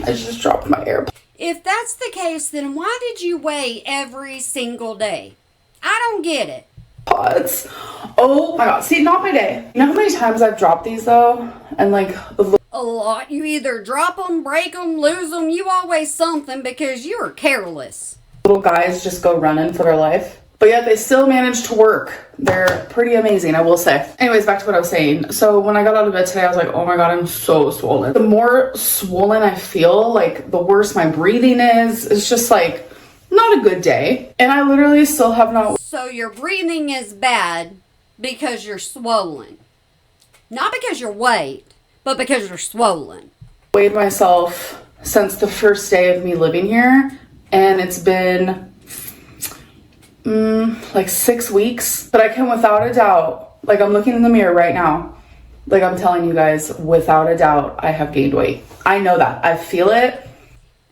I just dropped my AirPods. If that's the case, then why did you weigh every single day? I don't get it. Oh my god. See, not my day. You know how many times I've dropped these though? And like a lot. You either drop them, break them, lose them. You always something because you're careless. Little guys just go running for their life. But yet they still manage to work. They're pretty amazing, I will say. Anyways, back to what I was saying. So when I got out of bed today, I was like, oh my god, I'm so swollen. The more swollen I feel, like the worse my breathing is. It's just like not a good day. And I literally still have not. So your breathing is bad because you're swollen. Not because you're weight, but because you're swollen. Weighed myself since the first day of me living here. And it's been like 6 weeks, but I can without a doubt, like I'm looking in the mirror right now, like I'm telling you guys, without a doubt, I have gained weight. I know that. I feel it.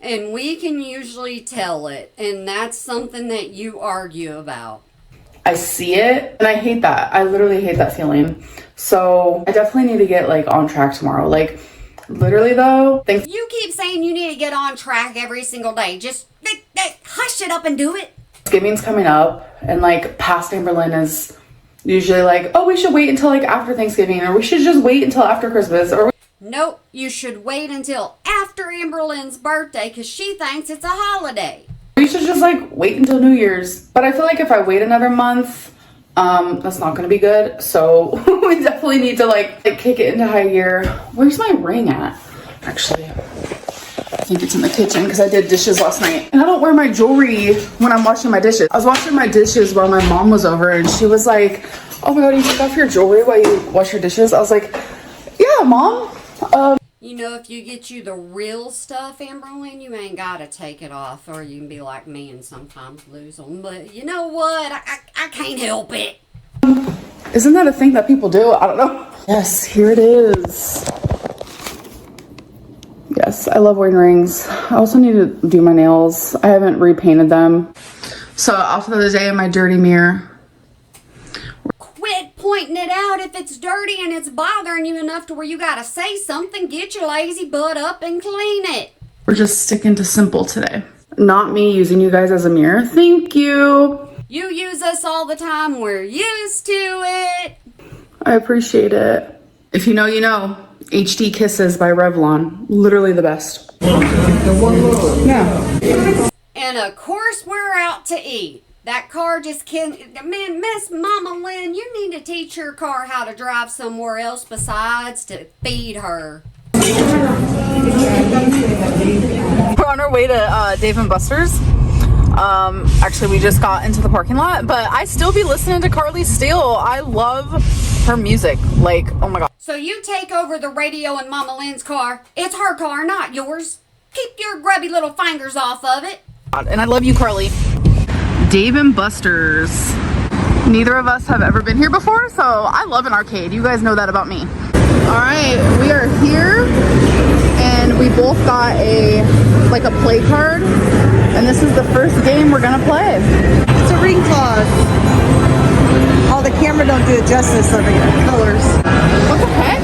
And we can usually tell it, and that's something that you argue about. I see it, and I hate that. I literally hate that feeling. So I definitely need to get like on track tomorrow. Like literally though, you keep saying you need to get on track every single day. Just hush it up and do it. Thanksgiving's coming up, and like past Amberlynn is usually like, oh, we should wait until like after Thanksgiving, or we should just wait until after Christmas, or nope, you should wait until after Amberlynn's birthday because she thinks it's a holiday. we should just like wait until New Year's. But I feel like if I wait another month, that's not gonna be good. So we definitely need to like kick it into high gear. Where's my ring at? Actually, I think it's in the kitchen because I did dishes last night. And I don't wear my jewelry when I'm washing my dishes. I was washing my dishes while my mom was over, and she was like, oh my god, you take off your jewelry while you wash your dishes? I was like, yeah, Mom. You know, if you get you the real stuff, Amberlynn, you ain't gotta take it off, or you can be like me and sometimes lose them. But you know what? I can't help it. Isn't that a thing that people do? I don't know. Yes, here it is. Yes, I love wearing rings. I also need to do my nails. I haven't repainted them. So outfit of the day in my dirty mirror. Quit pointing it out. If it's dirty and it's bothering you enough to where you gotta say something, get your lazy butt up and clean it. We're just sticking to simple today. Not me using you guys as a mirror. Thank you. You use us all the time. We're used to it. I appreciate it. If you know, you know. HD Kisses by Revlon. Literally the best. Yeah. And of course we're out to eat. That car just can't... Man, Miss Mama Lynn, you need to teach your car how to drive somewhere else besides to feed her. We're on our way to Dave & Buster's. Actually, we just got into the parking lot, but I still be listening to Carly Steele. I love her music. Like, oh my god. So you take over the radio in Mama Lynn's car. It's her car, not yours. Keep your grubby little fingers off of it. And I love you, Carly. Dave & Buster's. Neither of us have ever been here before, so I love an arcade. You guys know that about me. All right, we are here, and we both got a play card, and this is the first game we're gonna play. It's a ring toss. Oh, the camera don't do it justice of the colors. What the heck?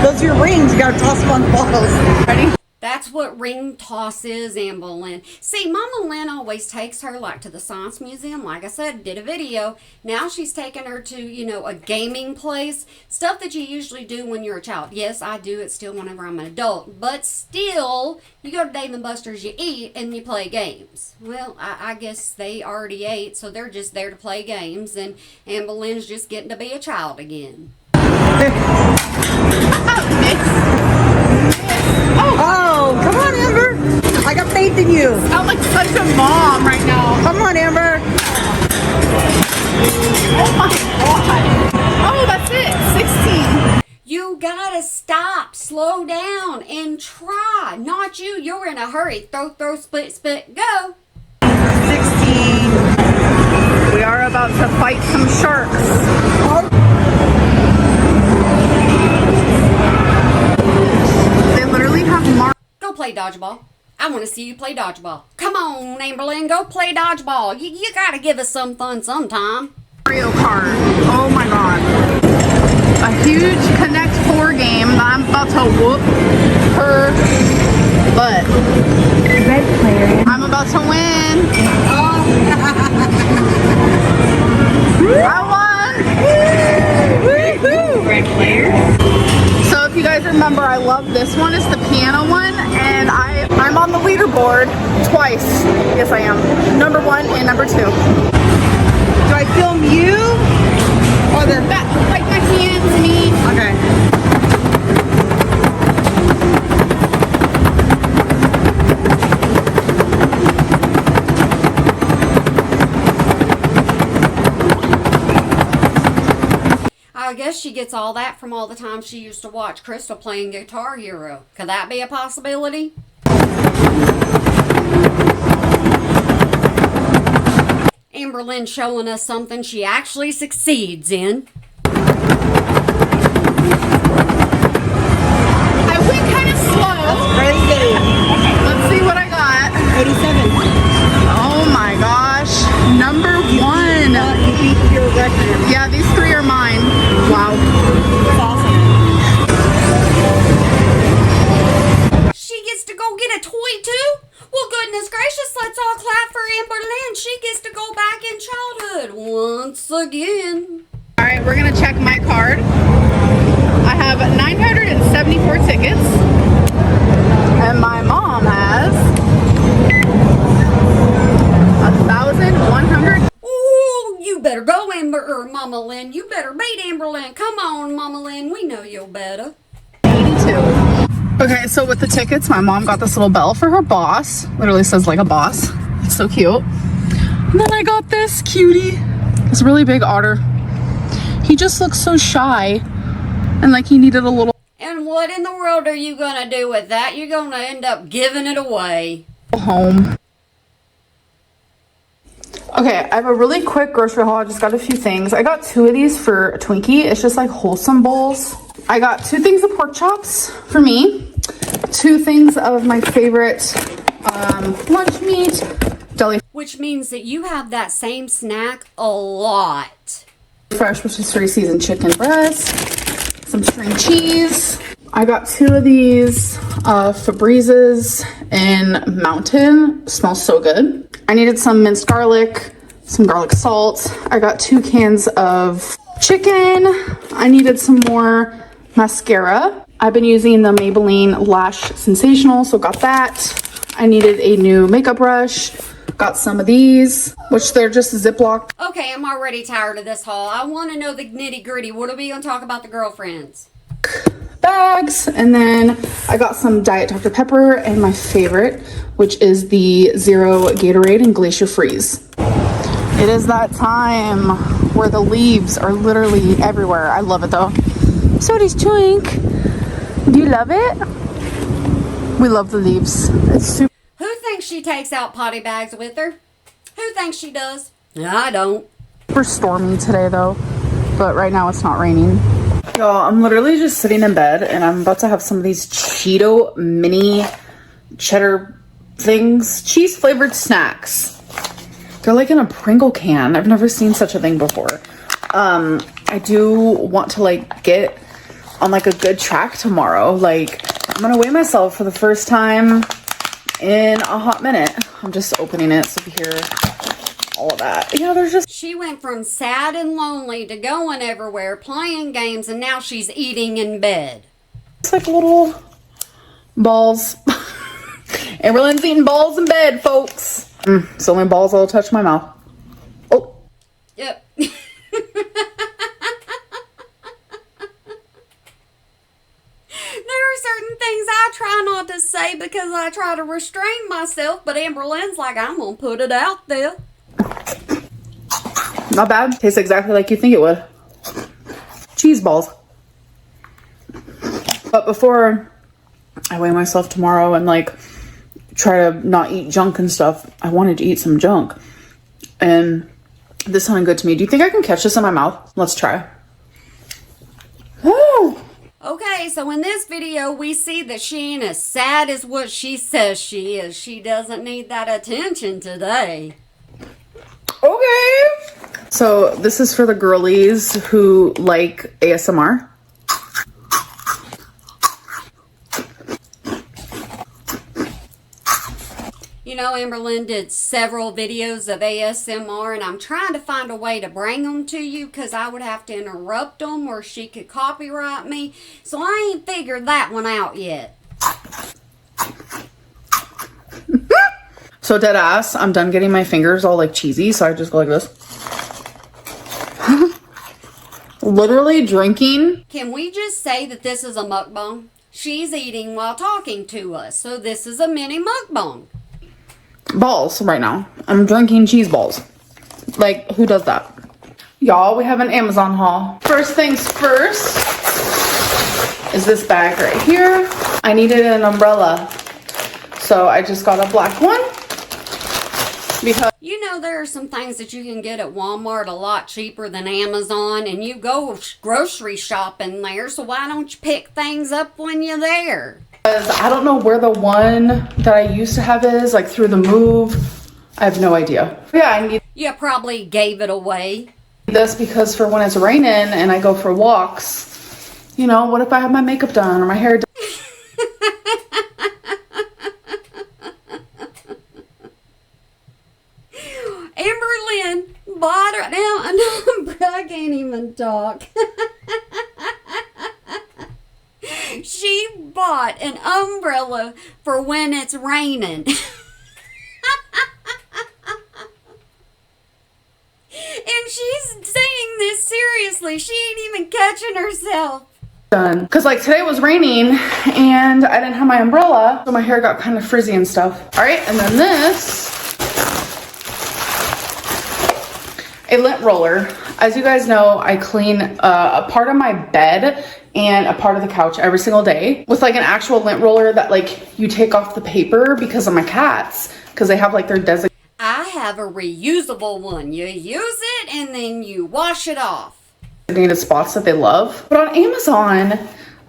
Those are your rings. You gotta toss them on the bottles. Ready? That's what ring toss is, Amberlynn. See, Mama Lynn always takes her like to the Science Museum. Like I said, did a video. Now she's taking her to, you know, a gaming place. Stuff that you usually do when you're a child. Yes, I do it still whenever I'm an adult. But still, you go to Dave & Buster's, you eat, and you play games. Well, I guess they already ate, so they're just there to play games. And Amberlynn's just getting to be a child again. Oh, come on, Amber. I got faith in you. I sound like such a mom right now. Come on, Amber. Oh my god. Oh, that's it. 16. You gotta stop, slow down, and try. Not you. You're in a hurry. Throw, split, go. 16. We are about to fight some sharks. They literally have marks. Go play dodgeball. I want to see you play dodgeball. Come on, Amberlynn, go play dodgeball. You gotta give us some fun sometime. Mario Kart. Oh my god. A huge Connect 4 game that I'm about to whoop her butt. Red player. I'm about to win. I won. Red player. So if you guys remember, I love this one. It's the piano one, and I'm on the leaderboard twice. Yes, I am. Number 1 and number 2. Do I film you? Or the... Like my hands, me. Okay. I guess she gets all that from all the time she used to watch Crystal playing Guitar Hero. Could that be a possibility? Amberlynn showing us something she actually succeeds in. I went kind of slow. Crazy. Let's see what I got. 87. Oh my gosh. Number 1. You beat your record. Yeah, these 3 are mine. Wow. That's awesome. She gets to go get a toy too? Well, goodness gracious, let's all clap for Amberlynn. She gets to go back card. I have 974 tickets. And my mom has 1,100. Ooh, you better go, Mama Lynn. You better beat Amberlynn. Come on, Mama Lynn. We know you're better. 82. Okay, so with the tickets, my mom got this little bell for her boss. Literally says like a boss. It's so cute. And then I got this cutie. This really big otter. He just looks so shy. And like he needed a little And what in the world are you going to do with that? You're going to end up giving it away. home. Okay, I have a really quick grocery haul. I just got a few things. I got 2 of these for a Twinkie. It's just like wholesome bowls. I got 2 things of pork chops for me. 2 things of my favorite lunch meat. Deli Which means that you have that same snack a lot. fresh, which is 3 seasoned chicken breast. Some string cheese. I got 2 of these Febrezes in Mountain. Smells so good. I needed some minced garlic, some garlic salt. I got 2 cans of chicken. I needed some more mascara. I've been using the Maybelline Lash Sensational, so got that. I needed a new makeup brush. Got some of these, which they're just Ziploc Okay, I'm already tired of this haul. I want to know the nitty gritty. What are we going to talk about the girlfriends? bags. And then I got some Diet Dr. Pepper and my favorite, which is the Zero Gatorade and Glacier Freeze. It is that time where the leaves are literally everywhere. I love it though. So does Twink. Do you love it? We love the leaves. It's super. Who thinks she takes out potty bags with her? Who thinks she does? I don't. Super stormy today though, but right now it's not raining. Y'all, I'm literally just sitting in bed and I'm about to have some of these Cheeto mini cheddar things, cheese flavored snacks. They're like in a Pringle can. I've never seen such a thing before. I do want to like get on like a good track tomorrow. Like I'm gonna weigh myself for the first time in a hot minute. I'm just opening it so you hear all of that. Yeah, there's just... She went from sad and lonely to going everywhere, playing games, and now she's eating in bed. It's like little balls. Amberlynn's eating balls in bed, folks. It's the only balls that'll touch my mouth. Oh. Yep. There are certain things I try not to say because I try to restrain myself, but Amberlynn's like, I'm going to put it out there. Not bad. Tastes exactly like you think it would. Cheese balls. But before I weigh myself tomorrow and like try to not eat junk and stuff, I wanted to eat some junk. And this sounded good to me. Do you think I can catch this in my mouth? Let's try. Woo! Okay, so in this video, we see that she ain't as sad as what she says she is. She doesn't need that attention today. Okay. So this is for the girlies who like ASMR. You know, Amberlynn did several videos of ASMR, and I'm trying to find a way to bring them to you because I would have to interrupt them or she could copyright me. So I ain't figured that one out yet. So dead ass, I'm done getting my fingers all like cheesy, so I just go like this. Literally drinking. Can we just say that this is a mukbang? She's eating while talking to us, so this is a mini mukbang. Balls right now. I'm drinking cheese balls. Like, who does that? Y'all, we have an Amazon haul. First things first is this bag right here. I needed an umbrella, so I just got a black one. Because You know, there are some things that you can get at Walmart a lot cheaper than Amazon, and you go grocery shopping there, so why don't you pick things up when you're there? I don't know where the one that I used to have is, like through the move. I have no idea. Yeah, I need You probably gave it away. this because for when it's raining and I go for walks, you know, what if I have my makeup done or my hair done? Amberlynn bought her now. I can't even talk. bought an umbrella for when it's raining. And she's saying this seriously. She ain't even catching herself. Done. Because like today was raining and I didn't have my umbrella, so my hair got kind of frizzy and stuff. All right, and then this, a lint roller. As you guys know, I clean a part of my bed and a part of the couch every single day with like an actual lint roller that like you take off the paper because of my cats, because they have like their designated. I have a reusable one. You use it and then you wash it off. Designated spots that they love. But on Amazon,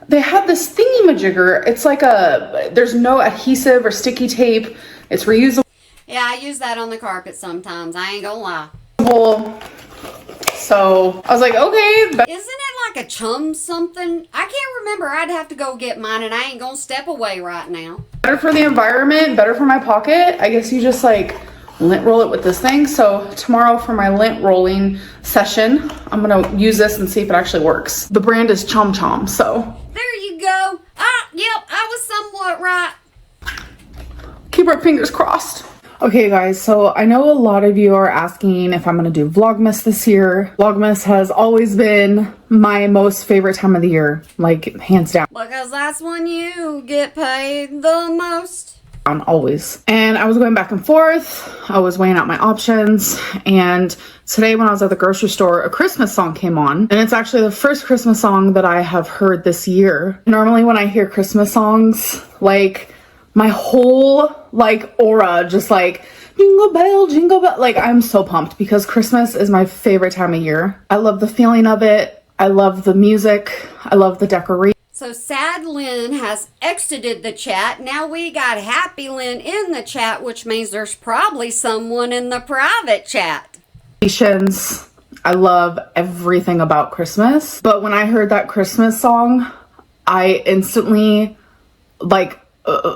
they have this thingy-majigger. It's like there's no adhesive or sticky tape. It's reusable. Yeah, I use that on the carpet sometimes. I ain't gonna lie. So I was like, okay. Isn't it like a chum something? I can't remember. I'd have to go get mine and I ain't gonna step away right now. Better for the environment, better for my pocket. I guess you just like lint roll it with this thing. So tomorrow for my lint rolling session, I'm gonna use this and see if it actually works. The brand is Chom Chom, so. There you go. Ah, yep, I was somewhat right. Keep our fingers crossed. Okay guys, so I know a lot of you are asking if I'm gonna do Vlogmas this year. Vlogmas has always been my most favorite time of the year, like hands down. Because that's when you get paid the most. Always. And I was going back and forth. I was weighing out my options. And today when I was at the grocery store, a Christmas song came on. And it's actually the first Christmas song that I have heard this year. Normally when I hear Christmas songs, like my whole like aura just like jingle bell, like I'm so pumped because Christmas is my favorite time of year. I love the feeling of it. I love the music. I love the decoration. So Sad Lynn has exited the chat. Now we got Happy Lynn in the chat, which means there's probably someone in the private chat. I love everything about Christmas. But when I heard that Christmas song, I instantly like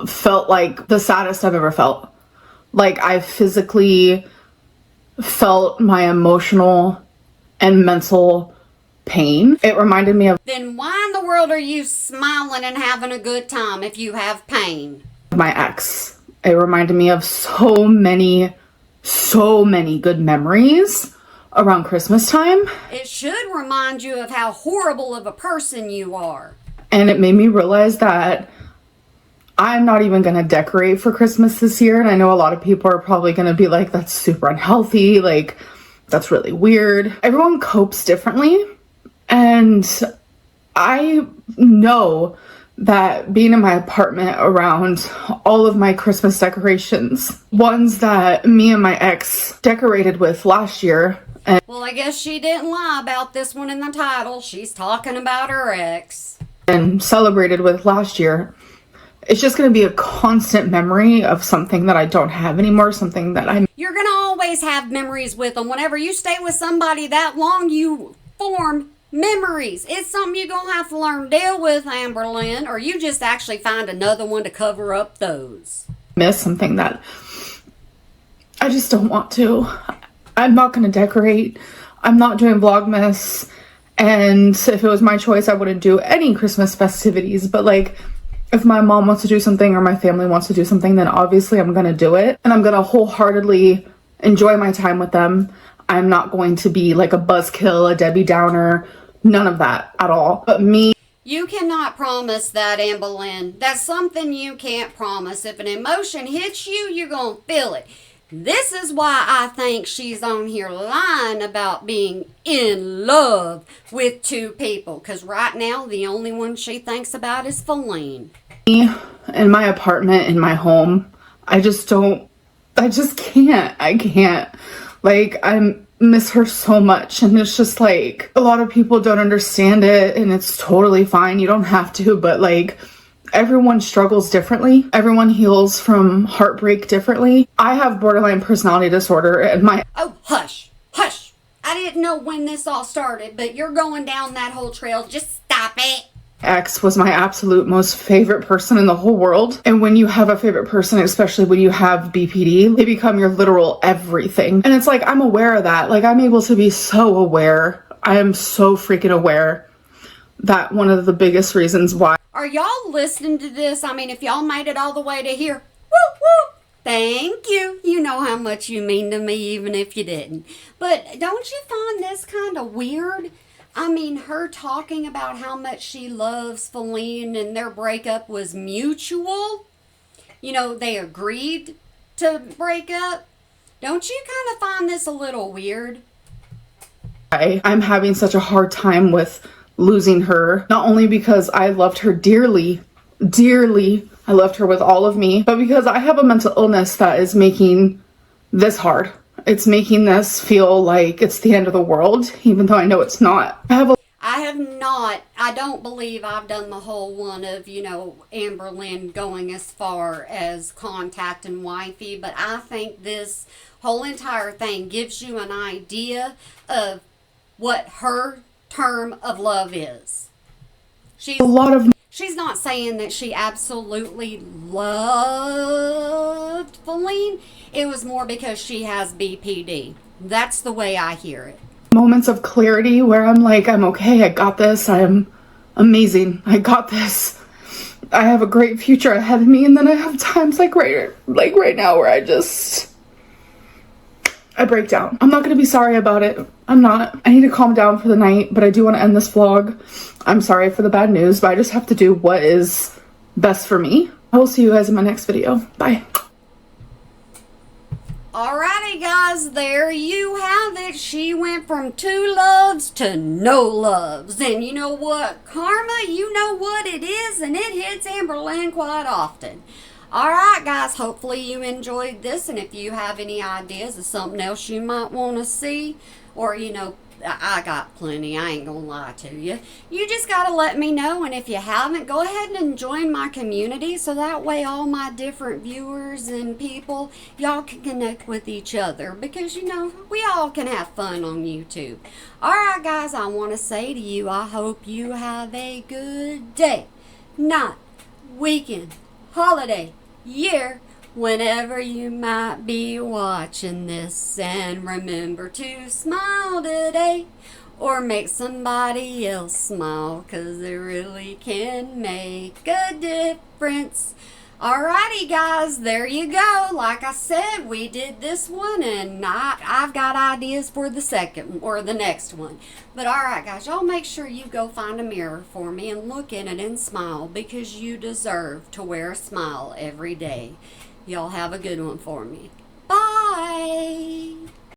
felt like the saddest I've ever felt. Like I physically felt my emotional and mental pain. It reminded me of Then why in the world are you smiling and having a good time if you have pain? my ex. It reminded me of so many good memories around Christmas time. It should remind you of how horrible of a person you are. And it made me realize that I'm not even going to decorate for Christmas this year. And I know a lot of people are probably going to be like, that's super unhealthy. Like, that's really weird. Everyone copes differently. And I know that being in my apartment around all of my Christmas decorations, ones that me and my ex decorated with last year. Well, I guess she didn't lie about this one in the title. She's talking about her ex. And celebrated with last year. It's just going to be a constant memory of something that I don't have anymore, something that You're going to always have memories with them. Whenever you stay with somebody that long, you form memories. It's something you're going to have to learn to deal with, Amberlynn, or you just actually find another one to cover up those. miss, something that I just don't want to. I'm not going to decorate. I'm not doing Vlogmas. And if it was my choice, I wouldn't do any Christmas festivities. But like, if my mom wants to do something or my family wants to do something, then obviously I'm going to do it. And I'm going to wholeheartedly enjoy my time with them. I'm not going to be like a buzzkill, a Debbie Downer, none of that at all. But me. You cannot promise that, Amberlynn. That's something you can't promise. If an emotion hits you, you're going to feel it. This is why I think she's on here lying about being in love with two people. Because right now, the only one she thinks about is Feline. In my apartment, in my home, I can't. I can't. Like, I miss her so much. And it's just like, a lot of people don't understand it. And it's totally fine. You don't have to. But like, everyone struggles differently. Everyone heals from heartbreak differently. I have borderline personality disorder and my... Oh, hush. Hush. I didn't know when this all started, but you're going down that whole trail. Just stop it. Ex was my absolute most favorite person in the whole world. And when you have a favorite person, especially when you have BPD, they become your literal everything. And it's like, I'm aware of that. Like, I'm able to be so aware. I am so freaking aware that one of the biggest reasons why Are y'all listening to this? I mean, if y'all made it all the way to here, woo woo, thank you. You know how much you mean to me, even if you didn't. But don't you find this kind of weird? I mean, her talking about how much she loves Feline and their breakup was mutual. You know, they agreed to break up. Don't you kind of find this a little weird? I'm having such a hard time with losing her, not only because I loved her dearly, I loved her with all of me, but because I have a mental illness that is making this hard. It's making this feel like it's the end of the world, even though I know it's not. I don't believe I've done the whole one of, Amberlynn going as far as contacting Wifey, but I think this whole entire thing gives you an idea of what her term of love is. She's not saying that she absolutely loved Feline. It was more because she has BPD. That's the way I hear it. Moments of clarity where I'm like, I'm okay, I got this, I'm amazing, I got this, I have a great future ahead of me. And then I have times like right now where I break down. I'm not gonna be sorry about it. I'm not. I need to calm down for the night, but I do want to end this vlog. I'm sorry for the bad news, but I just have to do what is best for me. I will see you guys in my next video. Bye. Alrighty guys, there you have it. She went from 2 loves to no loves. And you know what? Karma, you know what it is, and it hits Amberlynn quite often. Alright guys, hopefully you enjoyed this, and if you have any ideas of something else you might want to see, or I got plenty, I ain't gonna lie to you. You just gotta let me know, and if you haven't, go ahead and join my community, so that way all my different viewers and people, y'all can connect with each other, because we all can have fun on YouTube. Alright guys, I want to say to you, I hope you have a good day, night, weekend, holiday, year, whenever you might be watching this. And remember to smile today, or make somebody else smile, 'cause it really can make a difference. Alrighty guys, there you go. Like I said, we did this one, and I've got ideas for the second or the next one. But alright guys, y'all make sure you go find a mirror for me and look in it and smile, because you deserve to wear a smile every day. Y'all have a good one for me. Bye!